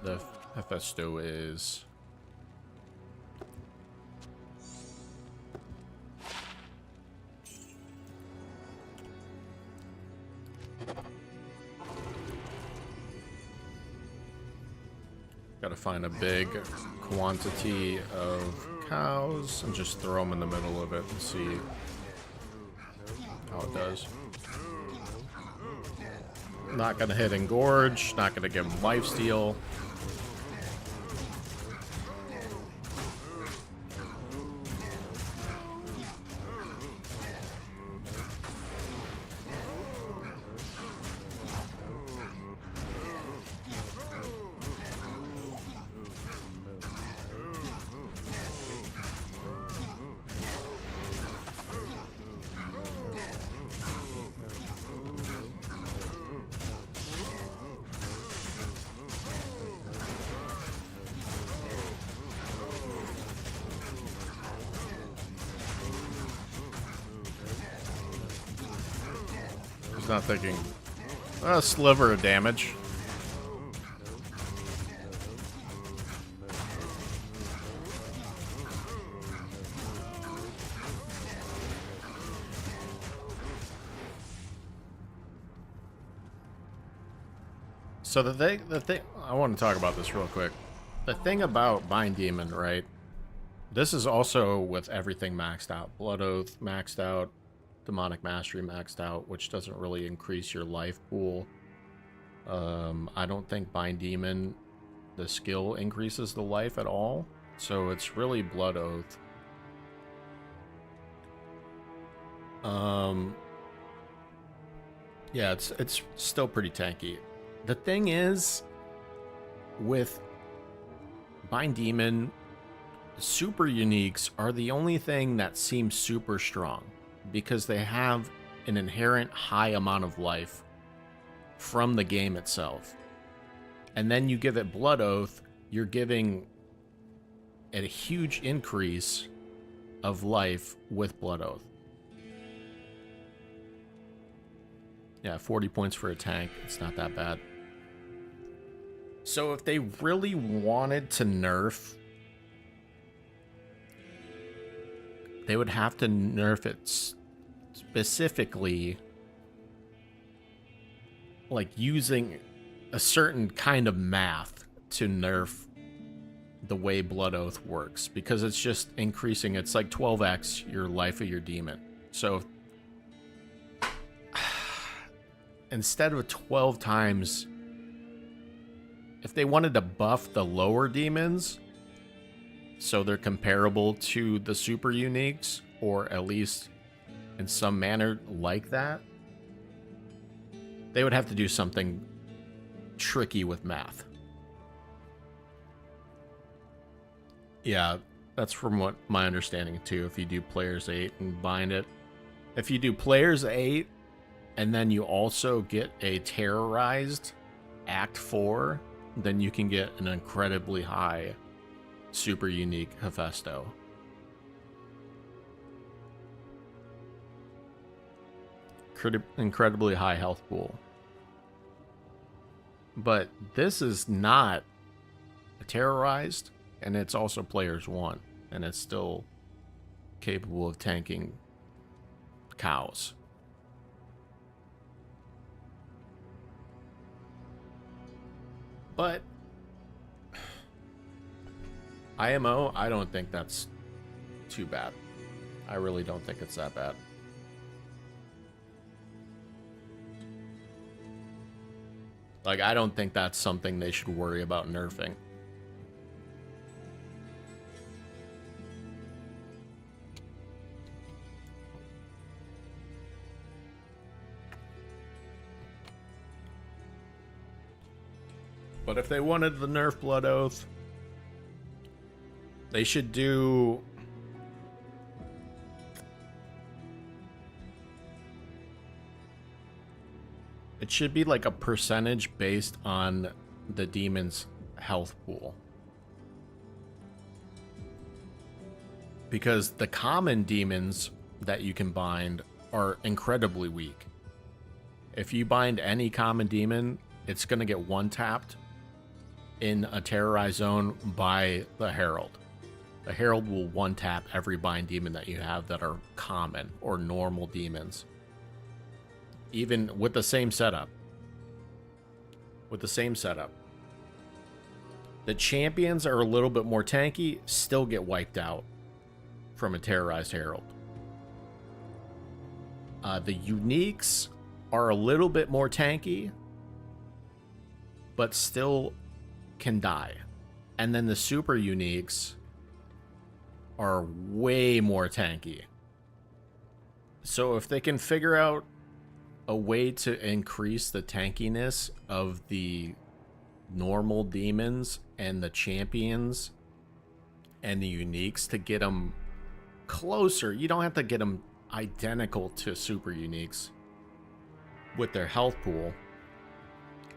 the Hephaestus is. Gotta find a big quantity of cows and just throw them in the middle of it and see how it does. Not gonna hit Engorge, not gonna give him lifesteal. He's not taking a sliver of damage. So the thing, I want to talk about this real quick. The thing about Bind Demon, right? This is also with everything maxed out. Blood Oath maxed out. Demonic Mastery maxed out, which doesn't really increase your life pool. I don't think Bind Demon, the skill, increases the life at all. So it's really Blood Oath. Yeah, it's still pretty tanky. The thing is, with Bind Demon, super uniques are the only thing that seems super strong because they have an inherent high amount of life from the game itself. And then you give it Blood Oath, you're giving a huge increase of life with Blood Oath. Yeah, 40 points for a tank. It's not that bad. So if they really wanted to nerf, they would have to nerf it specifically, like using a certain kind of math to nerf the way Blood Oath works, because it's just increasing. It's like 12x your life of your demon. So instead of 12 times, if they wanted to buff the lower demons so they're comparable to the super uniques, or at least in some manner like that, they would have to do something tricky with math. Yeah, that's from what my understanding too. If you do players 8 and bind it, if you do players 8 and then you also get a terrorized Act 4, then you can get an incredibly high super unique Hephaesto. Incredibly high health pool. But this is not terrorized, and it's also players 1, and it's still capable of tanking cows. But IMO, I don't think that's too bad. I really don't think it's that bad. Like, I don't think that's something they should worry about nerfing. But if they wanted the nerf Blood Oath, they should do... It should be like a percentage based on the demon's health pool. Because the common demons that you can bind are incredibly weak. If you bind any common demon, it's going to get one-tapped in a terrorized zone by the Herald. The Herald will one-tap every bind demon that you have that are common or normal demons. Even with the same setup. The champions are a little bit more tanky, still get wiped out from a terrorized Herald. The uniques are a little bit more tanky, but still can die. And then the super uniques are way more tanky. So if they can figure out a way to increase the tankiness of the normal demons and the champions and the uniques to get them closer, you don't have to get them identical to super uniques with their health pool,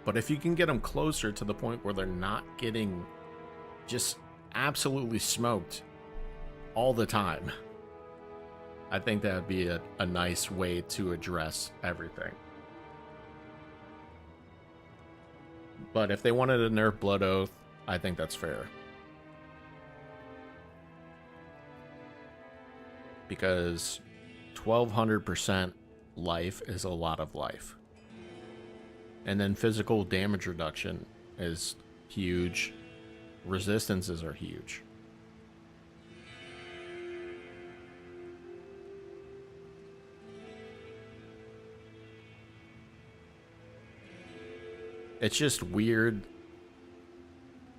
but if you can get them closer to the point where they're not getting just absolutely smoked all the time, I think that would be a nice way to address everything. But if they wanted to nerf Blood Oath, I think that's fair. Because 1200% life is a lot of life. And then physical damage reduction is huge. Resistances are huge. It's just weird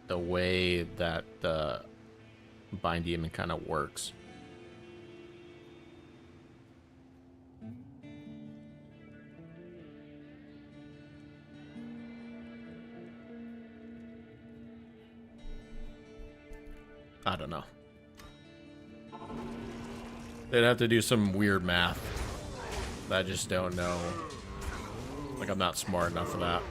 the way that the Bind Demon kind of works. I don't know. They'd have to do some weird math that I just don't know. Like, I'm not smart enough for that.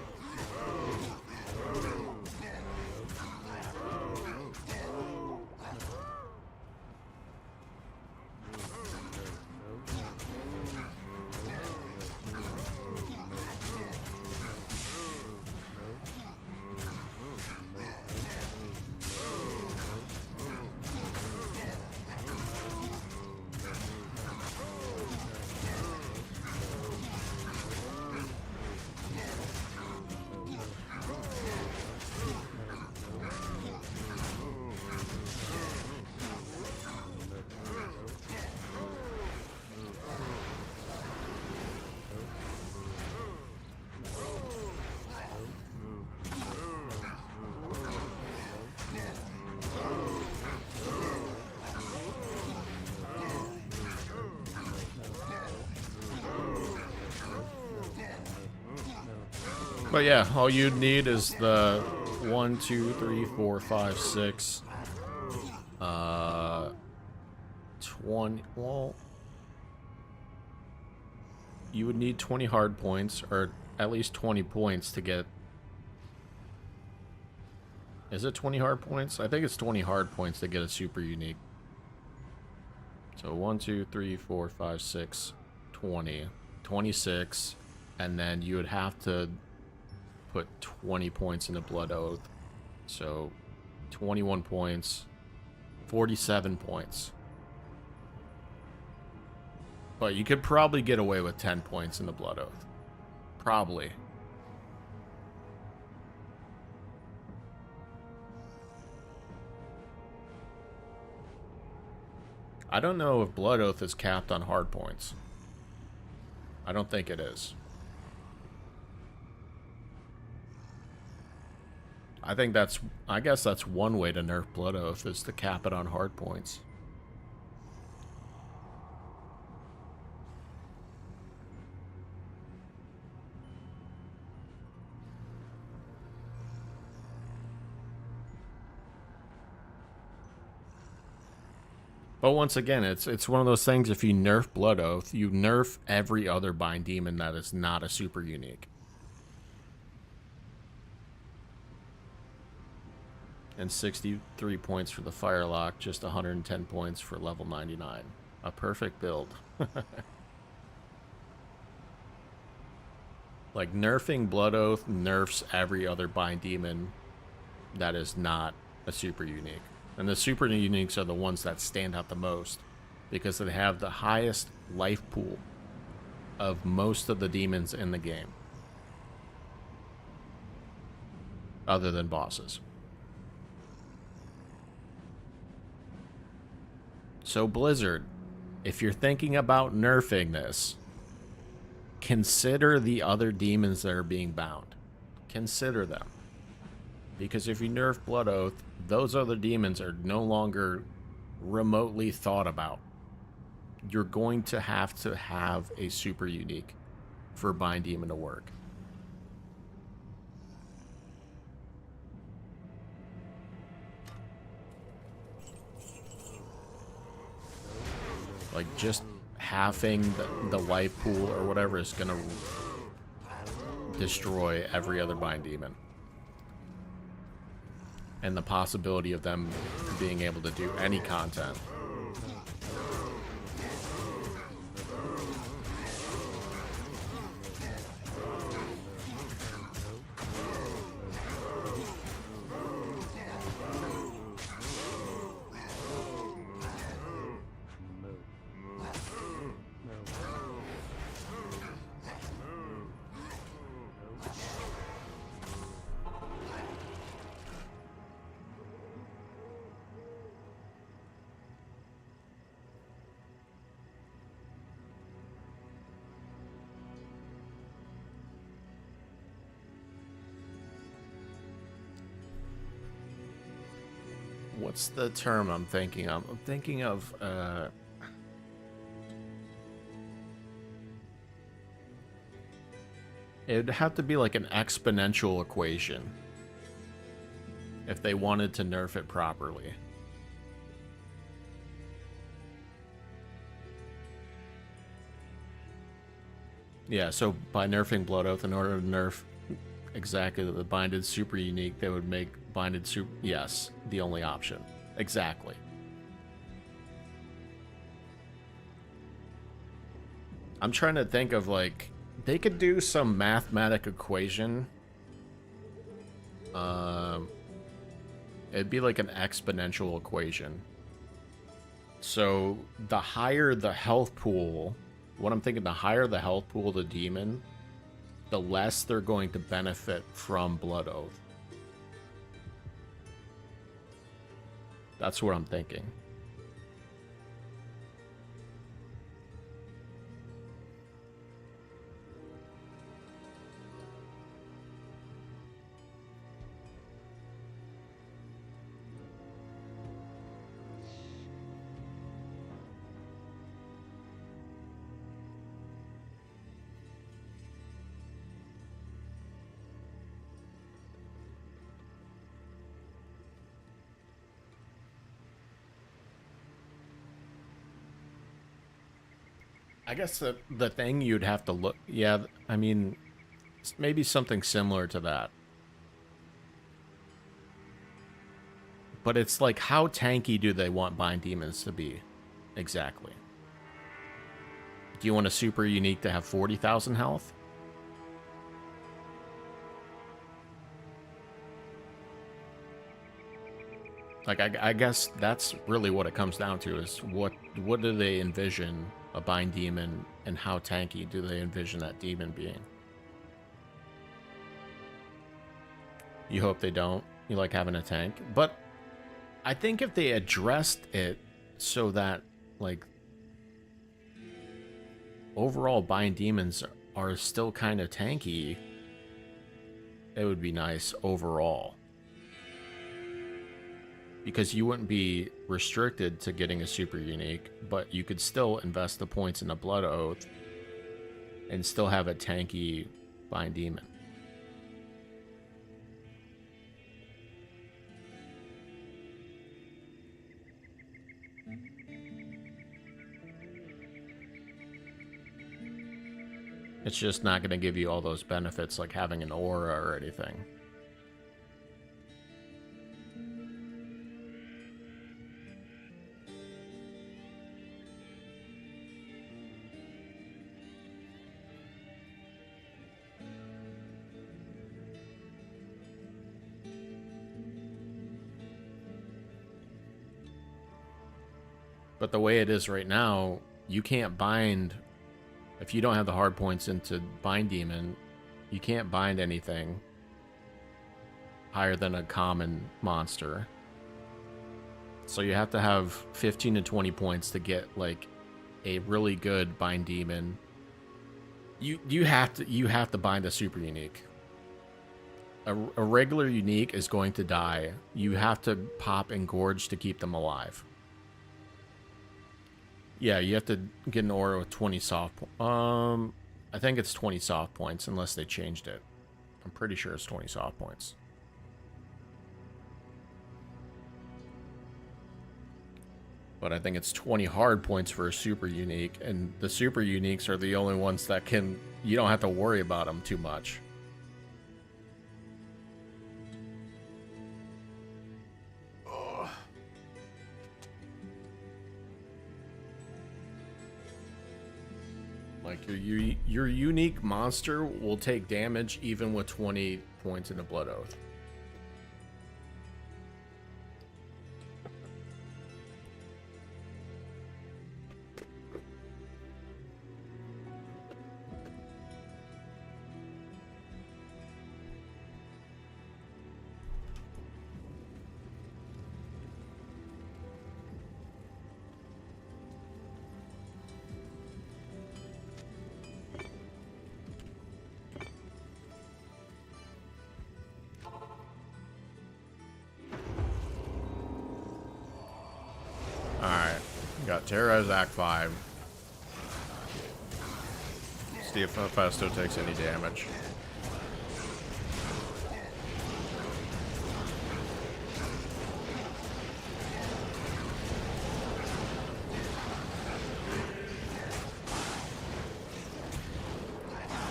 But yeah, all you'd need is the 1, 2, 3, 4, 5, 6, 20. Well, you would need 20 hard points, or at least 20 points to get. Is it 20 hard points? I think it's 20 hard points to get a super unique. So 1, 2, 3, 4, 5, 6, 20, 26, and then you would have to put 20 points into Blood Oath. So 21 points, 47 points. But you could probably get away with 10 points in the Blood Oath. Probably. I don't know if Blood Oath is capped on hard points. I don't think it is. I guess that's one way to nerf Blood Oath, is to cap it on hard points. But once again, it's one of those things, if you nerf Blood Oath, you nerf every other Bind Demon that is not a super unique. And 63 points for the Firelock, just 110 points for level 99. A perfect build. Like, nerfing Blood Oath nerfs every other Bind Demon that is not a super unique. And the super uniques are the ones that stand out the most, because they have the highest life pool of most of the demons in the game. Other than bosses. So Blizzard, if you're thinking about nerfing this, consider the other demons that are being bound. Consider them. Because if you nerf Blood Oath, those other demons are no longer remotely thought about. You're going to have a super unique for Bind Demon to work. Like, just halving the life pool or whatever is going to destroy every other Bind Demon. And the possibility of them being able to do any content. What's the term I'm thinking of? I'm thinking of, it'd have to be like an exponential equation if they wanted to nerf it properly. Yeah, so by nerfing Blood Oath, in order to nerf exactly the binded super unique, they would make binded super, yes, the only option. Exactly. I'm trying to think of, like, they could do some mathematic equation. It'd be like an exponential equation. So the higher the health pool, what I'm thinking, the higher the health pool of the demon, the less they're going to benefit from Blood Oath. That's what I'm thinking. I guess the thing you'd have to look... Yeah, I mean, maybe something similar to that. But it's like, how tanky do they want Bind Demons to be? Exactly. Do you want a super unique to have 40,000 health? Like, I guess that's really what it comes down to, is what do they envision a Bind Demon, and how tanky do they envision that demon being? You hope they don't. You like having a tank. But I think if they addressed it so that, like, overall Bind Demons are still kind of tanky, it would be nice overall. Because you wouldn't be restricted to getting a super unique, but you could still invest the points in a Blood Oath and still have a tanky Bind Demon. It's just not going to give you all those benefits like having an aura or anything. But the way it is right now, you can't bind... If you don't have the hard points into Bind Demon, you can't bind anything higher than a common monster. So you have to have 15 to 20 points to get, like, a really good Bind Demon. You have to bind a super unique. A regular unique is going to die. You have to pop and gorge to keep them alive. Yeah, you have to get an aura with 20 soft points. I think it's 20 soft points, unless they changed it. I'm pretty sure it's 20 soft points. But I think it's 20 hard points for a super unique, and the super uniques are the only ones that can... You don't have to worry about them too much. Like, your unique monster will take damage even with 20 points in a Blood Oath. Terra's Act 5. See if Hephaestus takes any damage.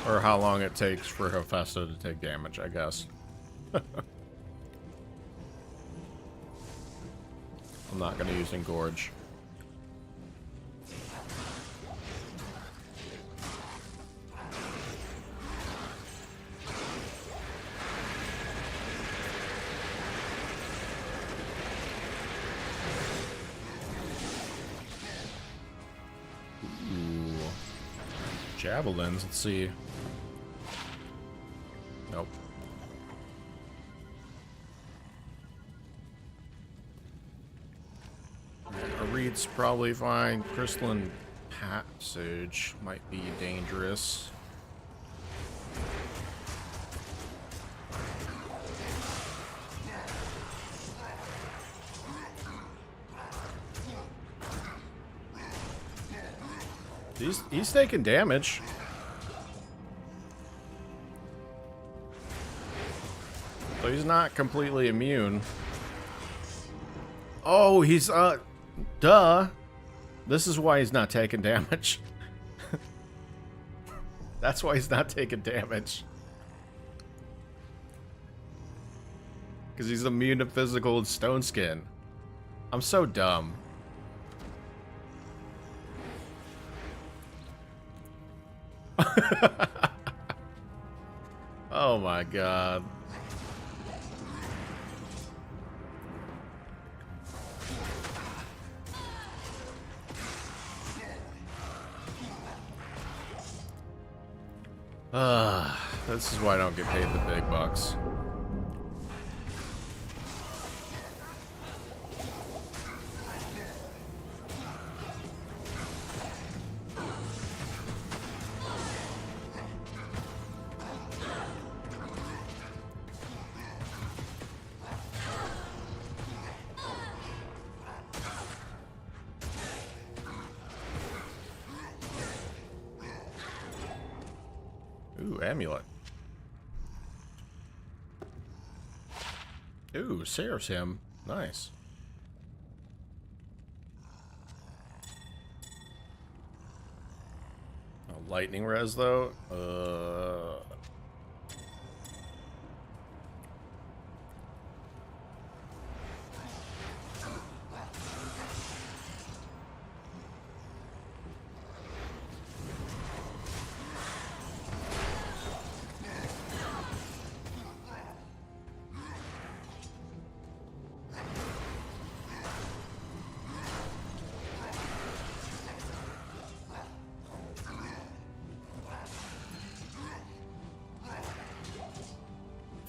Or how long it takes for Hephaestus to take damage, I guess. I'm not going to use Engorge. Ooh. Javelins, let's see. Nope. A reed's probably fine. Crystalline Passage might be dangerous. He's taking damage. So he's not completely immune. Oh, he's, duh. This is why he's not taking damage. That's why he's not taking damage. Because he's immune to physical and stone skin. I'm so dumb. Oh my god. This is why I don't get paid the big bucks. Ooh, amulet. Ooh, Seraph's him. Nice. Oh, lightning res though.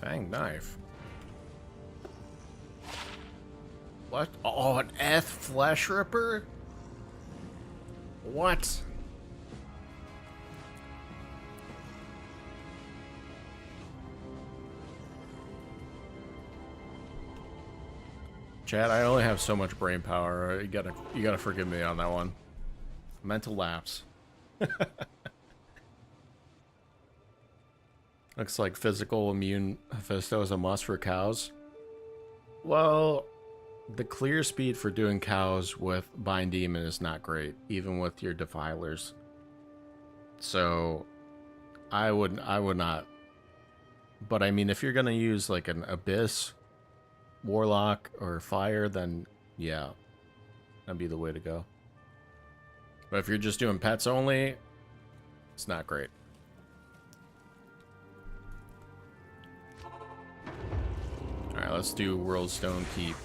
Fang knife. What? Oh, an Eth flesh ripper? What? Chad, I only have so much brain power. You gotta forgive me on that one. Mental lapse. Looks like physical immune Hephaestus is a must for cows. Well, the clear speed for doing cows with Bind Demon is not great, even with your defilers. So, I would not. But I mean, if you're gonna use like an Abyss, Warlock, or Fire, then yeah, that'd be the way to go. But if you're just doing pets only, it's not great. Alright, let's do World Stone Keep.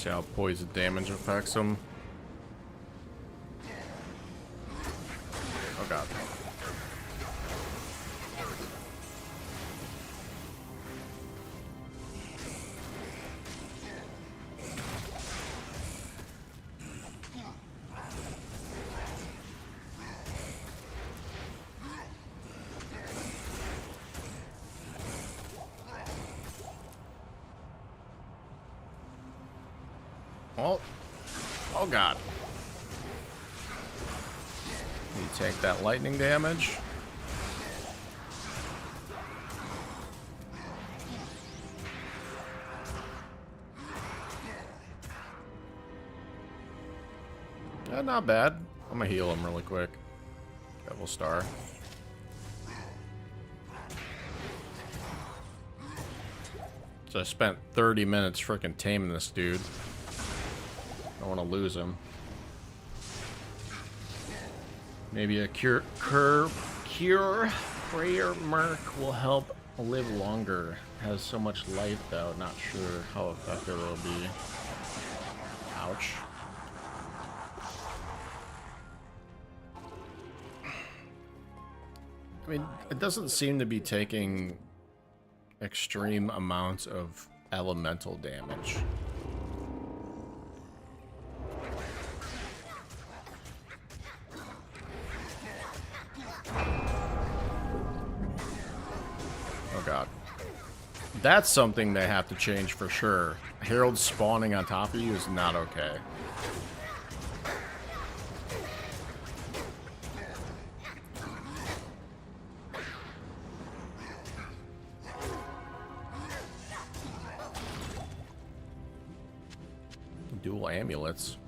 See how poison damage affects him. Oh god. Oh god. You take that lightning damage. Not bad. I'm gonna heal him really quick. Devil Star. So I spent 30 minutes freaking taming this dude. I want to lose him. Maybe a cure prayer merc will help live longer. Has so much life though, not sure how effective it'll be. Ouch. I mean, it doesn't seem to be taking extreme amounts of elemental damage. Oh god. That's something they have to change for sure. Herald spawning on top of you is not okay. Dual amulets.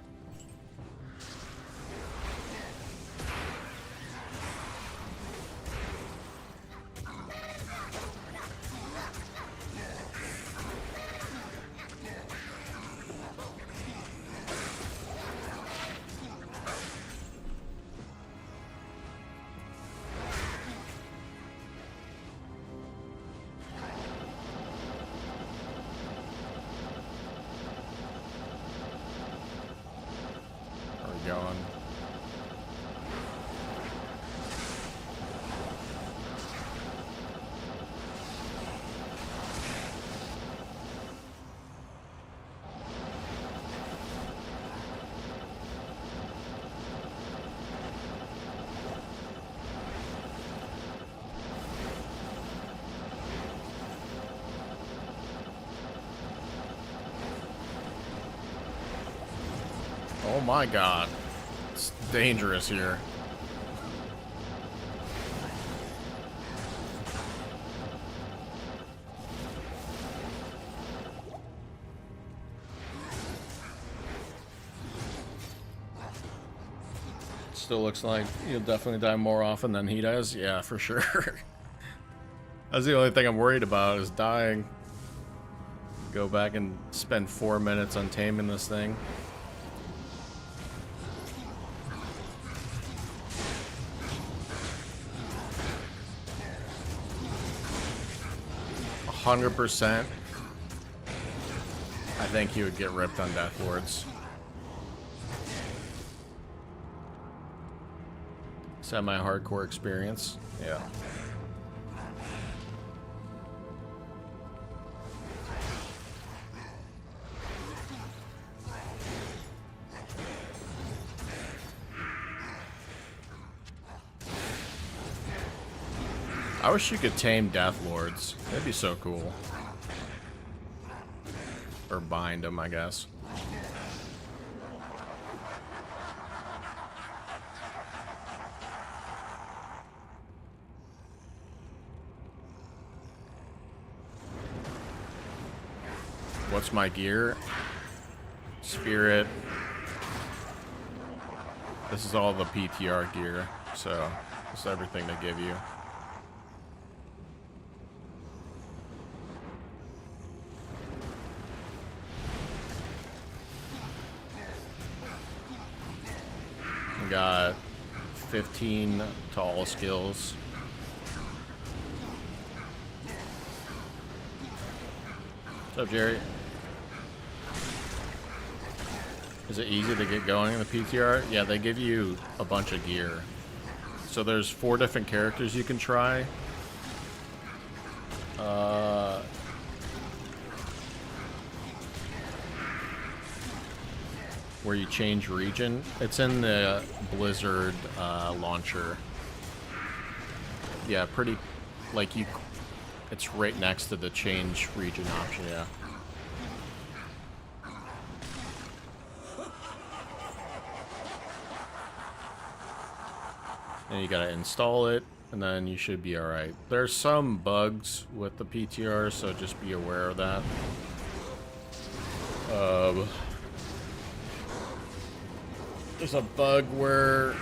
Going. Oh my god. It's dangerous here. Still looks like you'll definitely die more often than he does. Yeah, for sure. That's the only thing I'm worried about is dying. Go back and spend 4 minutes on taming this thing. 100%. I think he would get ripped on Death Lords. Semi-hardcore experience. Yeah. I wish you could tame Death Lords. That'd be so cool. Or bind them, I guess. What's my gear? Spirit. This is all the PTR gear, so this is everything they give you. We got 15 tall skills. What's up, Jerry? Is it easy to get going in the PTR? Yeah, they give you a bunch of gear. So there's 4 different characters you can try. Where you change region. It's in the Blizzard launcher. Yeah, pretty, like you, it's right next to the change region option, yeah. And you gotta install it, and then you should be alright. There's some bugs with the PTR, so just be aware of that. There's a bug where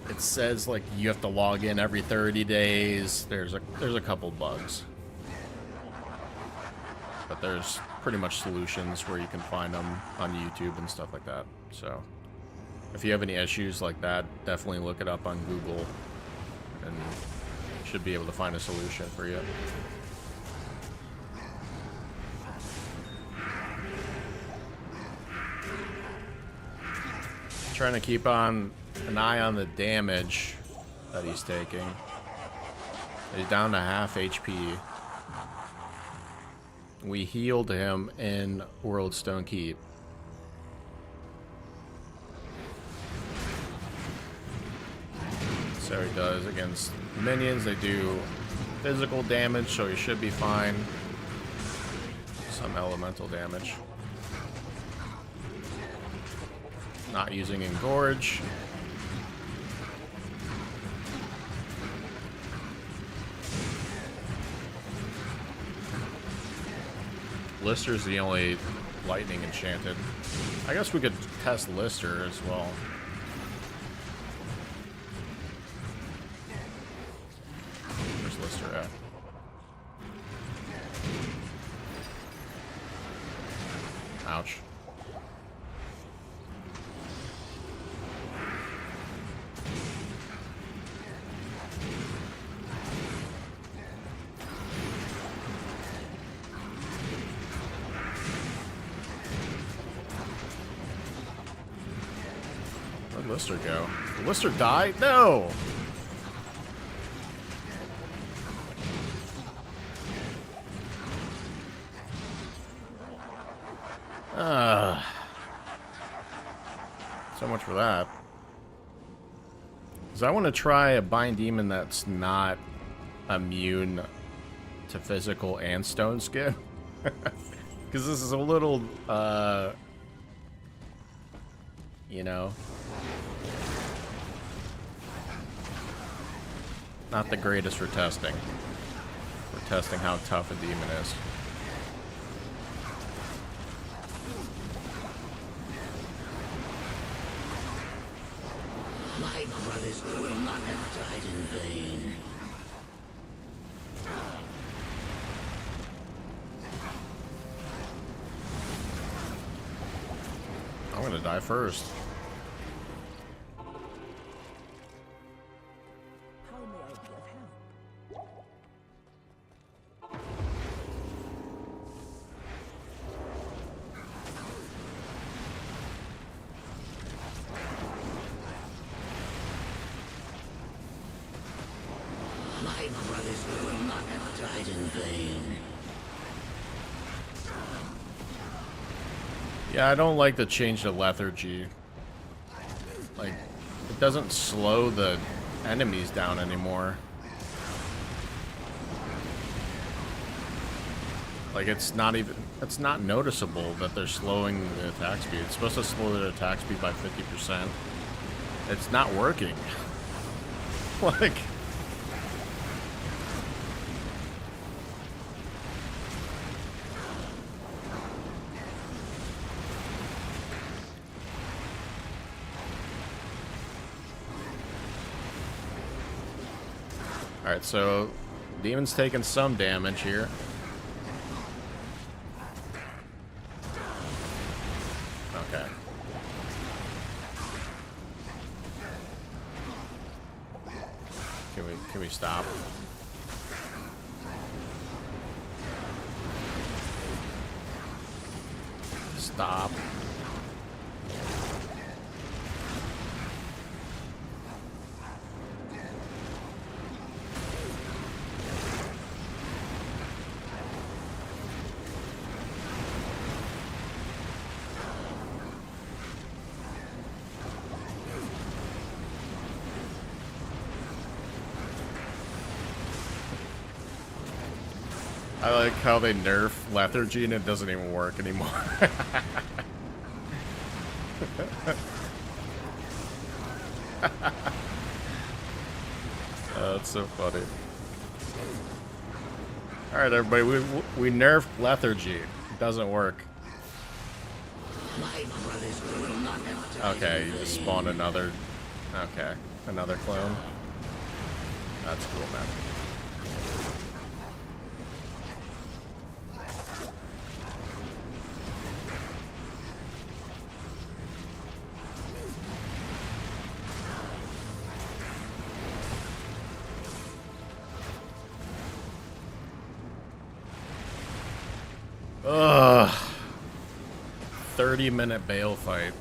it says like you have to log in every 30 days. There's a couple bugs. But there's pretty much solutions where you can find them on YouTube and stuff like that. So if you have any issues like that, definitely look it up on Google and you should be able to find a solution for you. Trying to keep an eye on the damage that he's taking. He's down to half HP. We healed him in World Stone Keep. So he does against minions. They do physical damage, so he should be fine. Some elemental damage. Not using Engorge. Lister's the only lightning enchanted. I guess we could test Lister as well. Where's Lister at? Ouch. Where'd Lister go? Did Lister die? No! So much for that. Because I want to try a Bind Demon that's not immune to physical and stone skin. Because this is a little, you know, not the greatest for testing. For testing how tough a demon is. My brothers will not have died in vain. I'm gonna die first. How may I be of help? My brothers will not have died in vain. Yeah, I don't like the change to lethargy. Like, it doesn't slow the enemies down anymore. Like, it's not noticeable that they're slowing the attack speed. It's supposed to slow their attack speed by 50%. It's not working. Like... Alright, so Demon's taking some damage here. Okay. Can we stop? Stop. I like how they nerf lethargy and it doesn't even work anymore. That's so funny. Alright, everybody, we nerfed lethargy. It doesn't work. My brothers will not have died Okay, in you just vain. spawn another... Okay, another clone. That's cool, man. Ugh. 30-minute bail fight.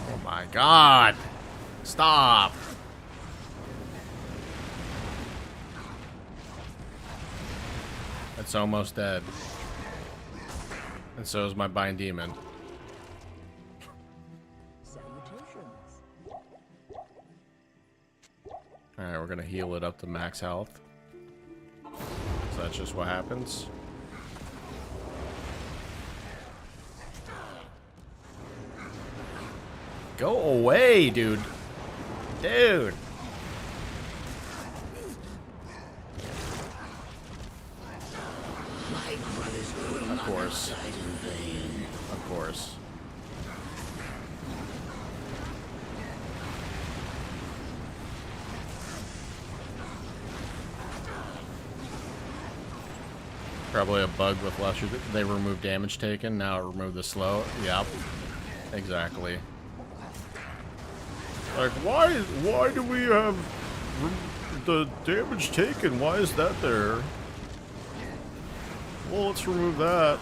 Oh my god! Stop! It's almost dead. And so is my Bind Demon. Salutations. Alright, we're gonna heal it up to max health. So that's just what happens. Go away, dude. Dude. My brothers will Of not course. have died in vain. Of course. Probably a bug with lesser. They removed damage taken. Now it removed the slow. Yep. Exactly. Like, why do we have the damage taken? Why is that there? Well, let's remove that.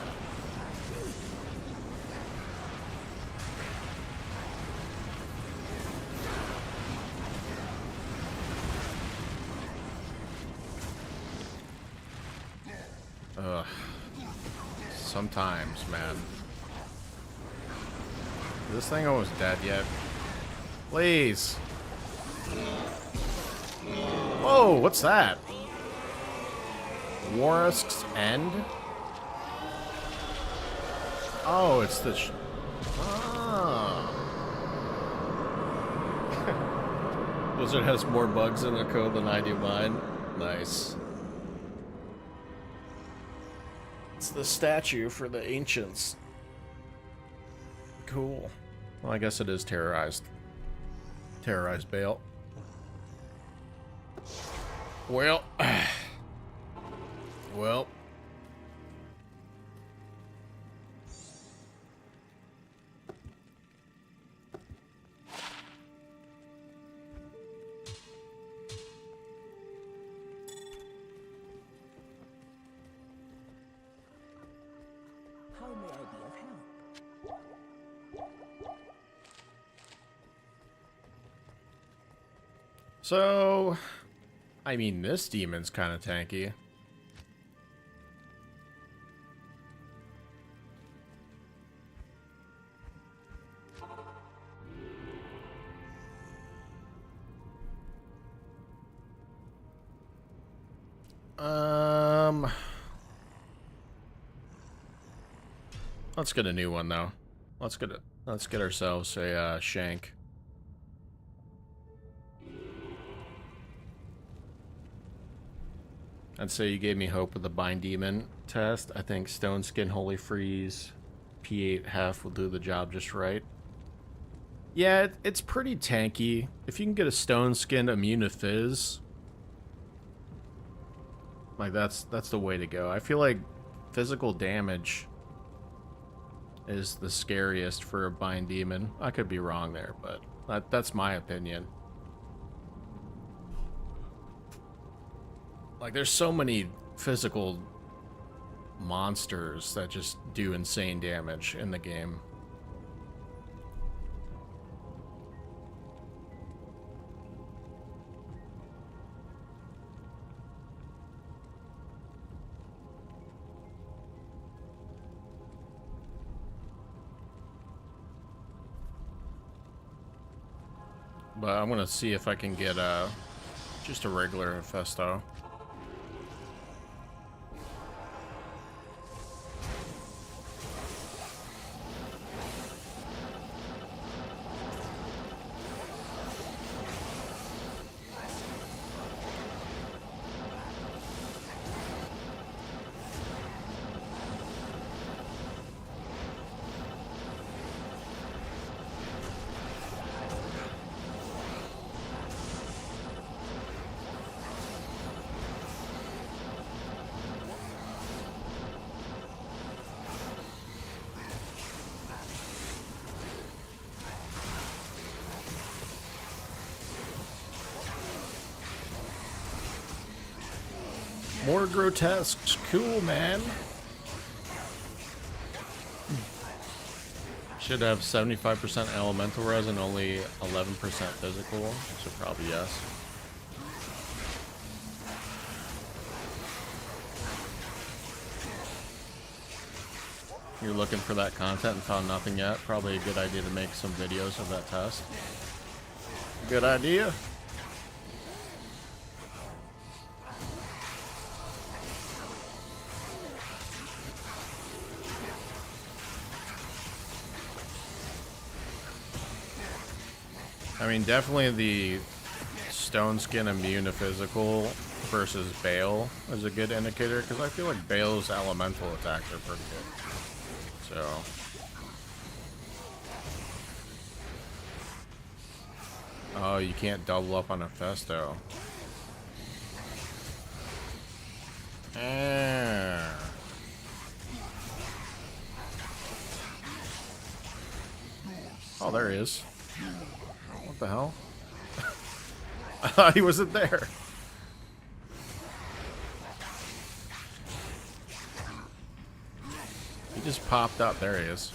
Ugh. Sometimes, man. Is this thing almost dead yet? Please. Whoa, what's that? Warlock's End? Oh, it's the... Ah. Blizzard has more bugs in their code than I do mine. Nice. It's the statue for the ancients. Cool. Well, I guess it is terrorized. Terrorized Bale. Well. Well. How may I be of help? So, I mean, this demon's kind of tanky. Let's get a new one though. Let's get ourselves a shank. I'd say you gave me hope with the Bind Demon test. I think Stone Skin, Holy Freeze, P8 half will do the job just right. Yeah, it's pretty tanky. If you can get a stone skin immune to fizz, like that's the way to go. I feel like physical damage is the scariest for a bind demon. I could be wrong there, but that's my opinion. Like there's so many physical monsters that just do insane damage in the game. But I'm gonna see if I can get just a regular Infesto. More grotesques. Cool, man. Should have 75% elemental res and only 11% physical. So probably yes. You're looking for that content and found nothing yet. Probably a good idea to make some videos of that test. Good idea. I mean, definitely the stone skin immune to physical versus Bale is a good indicator, because I feel like Bale's elemental attacks are pretty good. So, oh, you can't double up on a Festo. Oh, there he is. What the hell? I thought he wasn't there. He just popped up. There he is.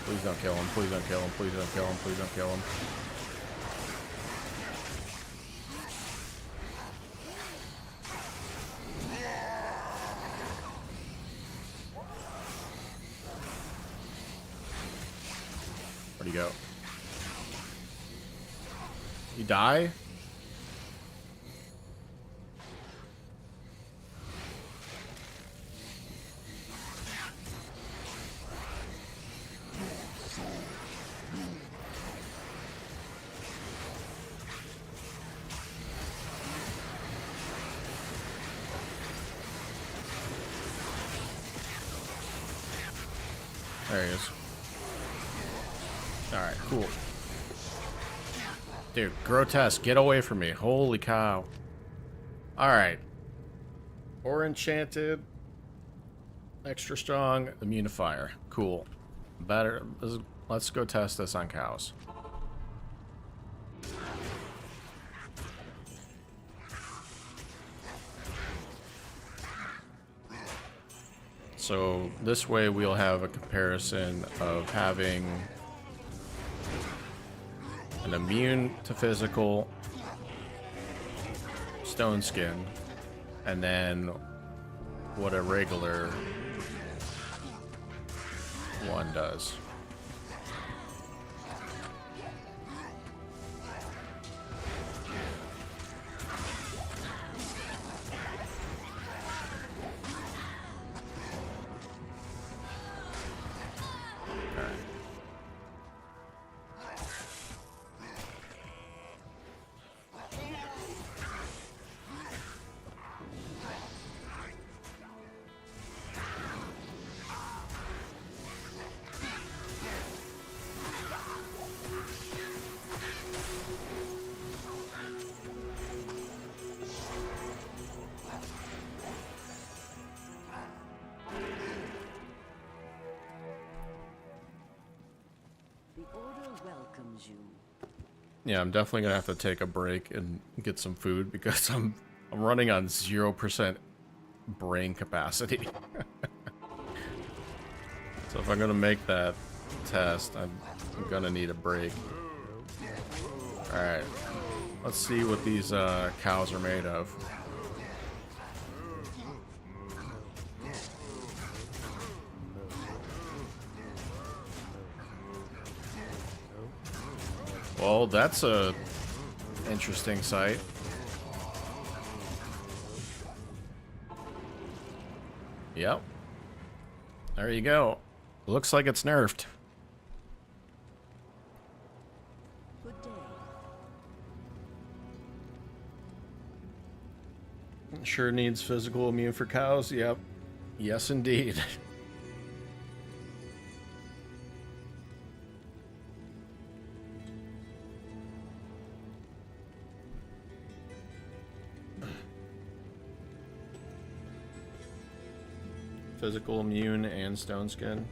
Please don't kill him. Please don't kill him. Please don't kill him. Please don't kill him. Where'd he go? You die? There he is. Alright, cool. Dude, grotesque, get away from me. Holy cow. Alright. Or enchanted. Extra strong. Immune to fire. Cool. Better. Let's go test this on cows. So this way we'll have a comparison of having an immune to physical stone skin, and then what a regular one does. Yeah, I'm definitely gonna have to take a break and get some food because I'm running on 0% brain capacity. So if I'm gonna make that test, I'm gonna need a break. Alright. Let's see what these cows are made of. Well, that's a interesting sight. Yep. There you go. Looks like it's nerfed. Good day. Sure needs physical immune for cows. Yep. Yes, indeed. Physical immune and stone skin.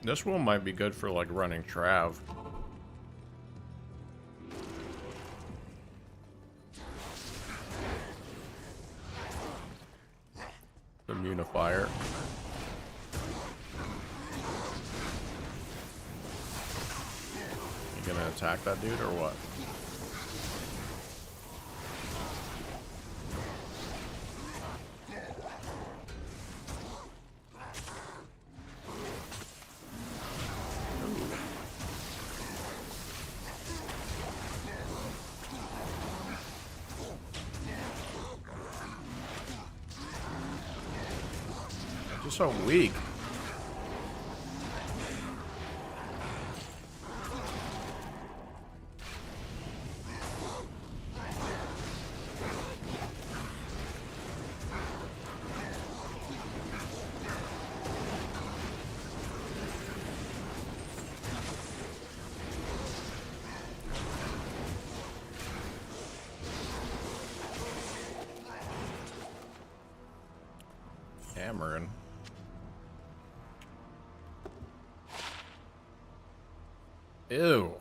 This one might be good for like running Trav. Immunifier. You gonna attack that dude or what? Just so weak. Hammering. Ew.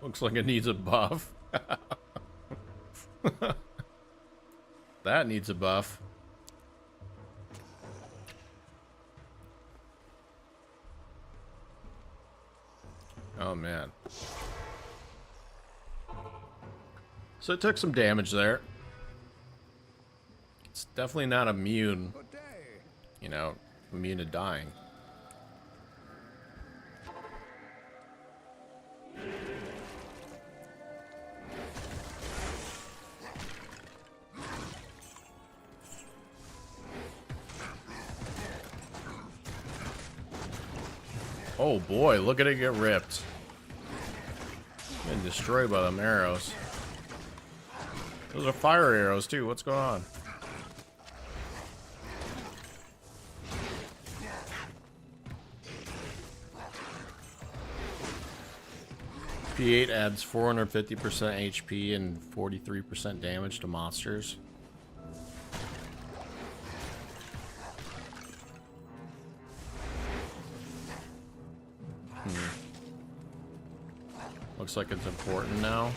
Looks like it needs a buff. That needs a buff. Oh man. So it took some damage there. It's definitely not immune. You know, immune to dying. Oh boy, look at it get ripped. Getting destroyed by them arrows. Those are fire arrows too, what's going on? P8 adds 450% HP and 43% damage to monsters. Looks like it's important now.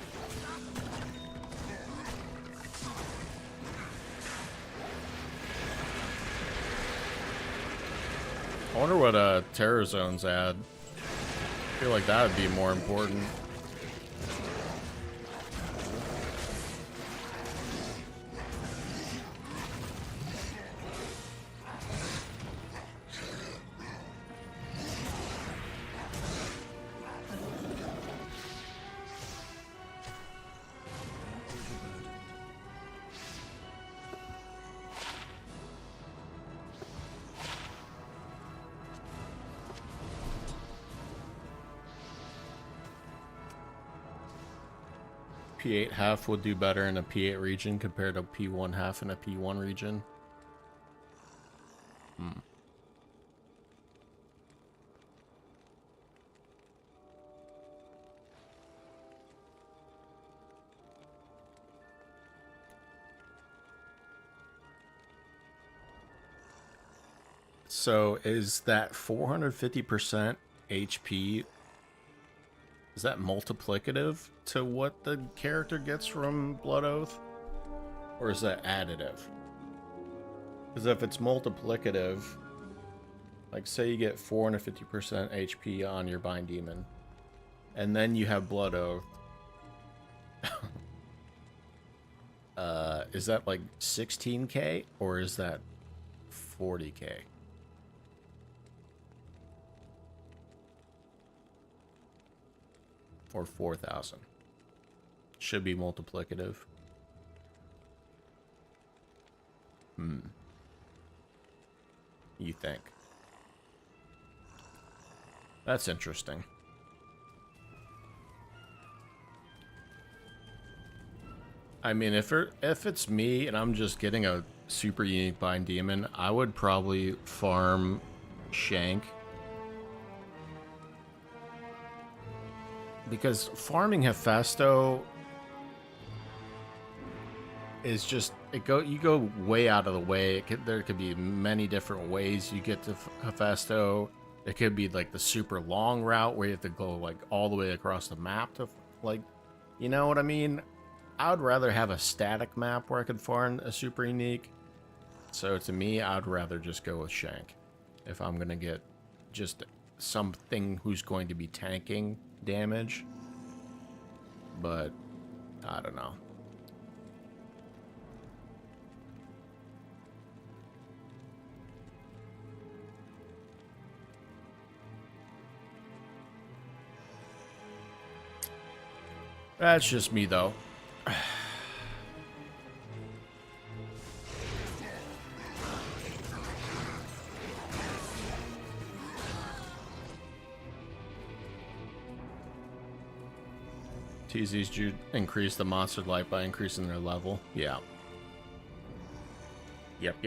I wonder what terror zones add. I feel like that would be more important. P8 half would do better in a P8 region compared to P1 half in a P1 region. Hmm. So is that 450% HP, is that multiplicative to what the character gets from Blood Oath? Or is that additive? Because if it's multiplicative, like say you get 450% HP on your Bind Demon, and then you have Blood Oath, is that like 16k or is that 40k? Or 4,000? Should be multiplicative. You think? That's interesting. I mean, if it's me and I'm just getting a super unique Bind Demon, I would probably farm Shank. Because farming Hephaestus is just, you go way out of the way. There could be many different ways you get to Hephaestus. It could be like the super long route where you have to go like all the way across the map to like, you know what I mean? I would rather have a static map where I could farm a super unique. So to me, I'd rather just go with Shank if I'm gonna get just something who's going to be tanking damage. But I don't know. That's just me though. TZs do increase the monster life by increasing their level. Yeah. Yep.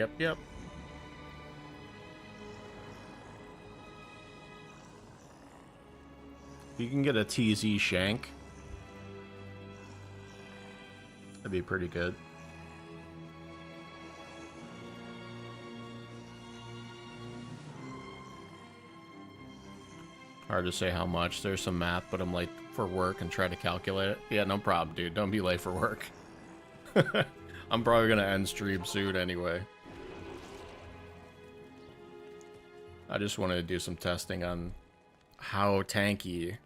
You can get a TZ Shank. That'd be pretty good. Hard to say how much. There's some math, but I'm late for work and try to calculate it. Yeah, no problem, dude. Don't be late for work. I'm probably gonna end stream soon anyway. I just wanted to do some testing on how tanky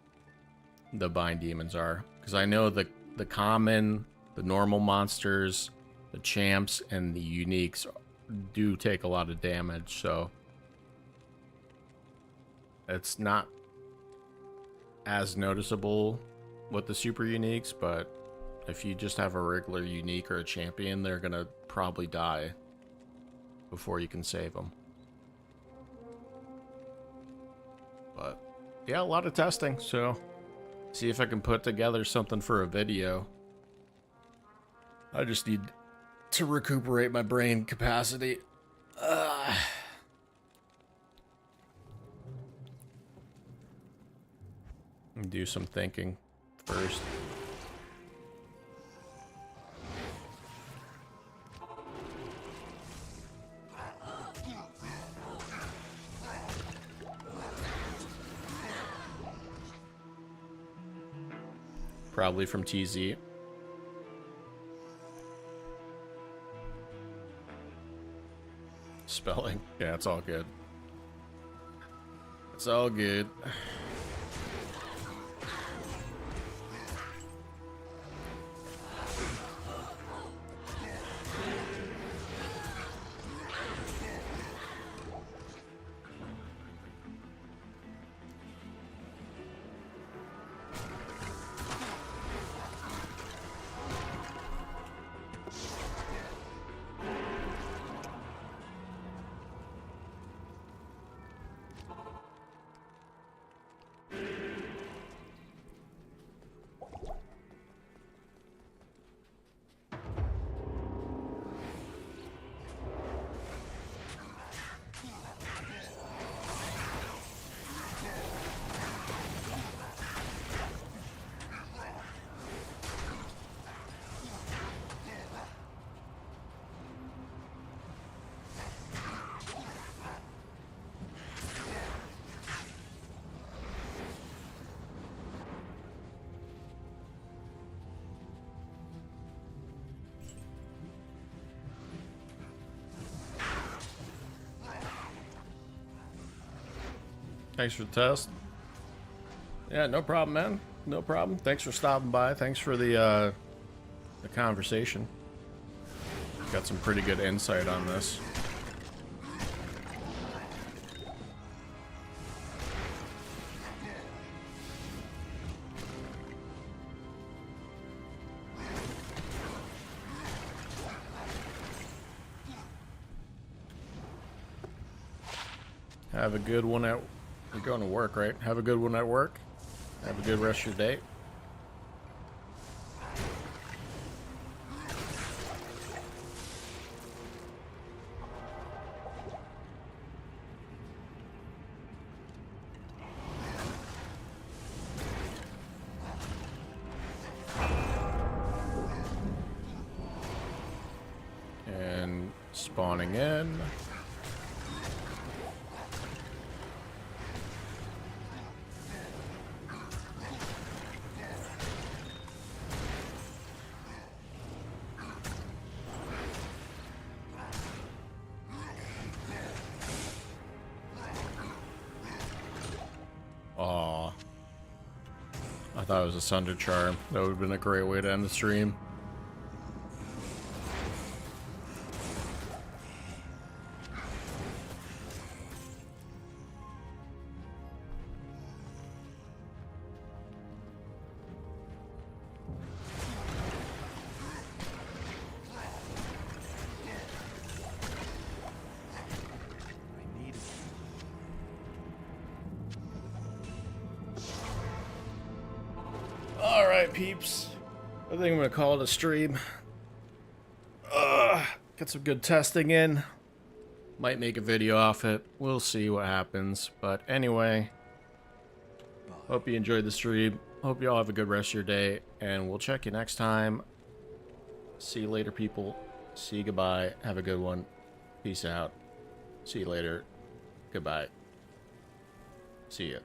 the Bind Demons are. Because I know the common, the normal monsters, the champs, and the uniques do take a lot of damage, so it's not as noticeable with the super uniques, but if you just have a regular unique or a champion, they're gonna probably die before you can save them. But yeah, a lot of testing, so see if I can put together something for a video. I just need to recuperate my brain capacity. Do some thinking first. Probably from TZ. Spelling. Yeah, it's all good. It's all good. Thanks for the test. Yeah, no problem, man. No problem. Thanks for stopping by. Thanks for the conversation. Got some pretty good insight on this. Have a good one at... You're going to work, right? Have a good one at work. Have a good rest of your day. And spawning in. Aw. I thought it was a Sunder Charm. That would have been a great way to end the stream. Alright, peeps. I think I'm gonna call it a stream. Get some good testing in. Might make a video off it. We'll see what happens. But anyway, hope you enjoyed the stream. Hope you all have a good rest of your day. And we'll check you next time. See you later, people. See you, goodbye. Have a good one. Peace out. See you later. Goodbye. See ya.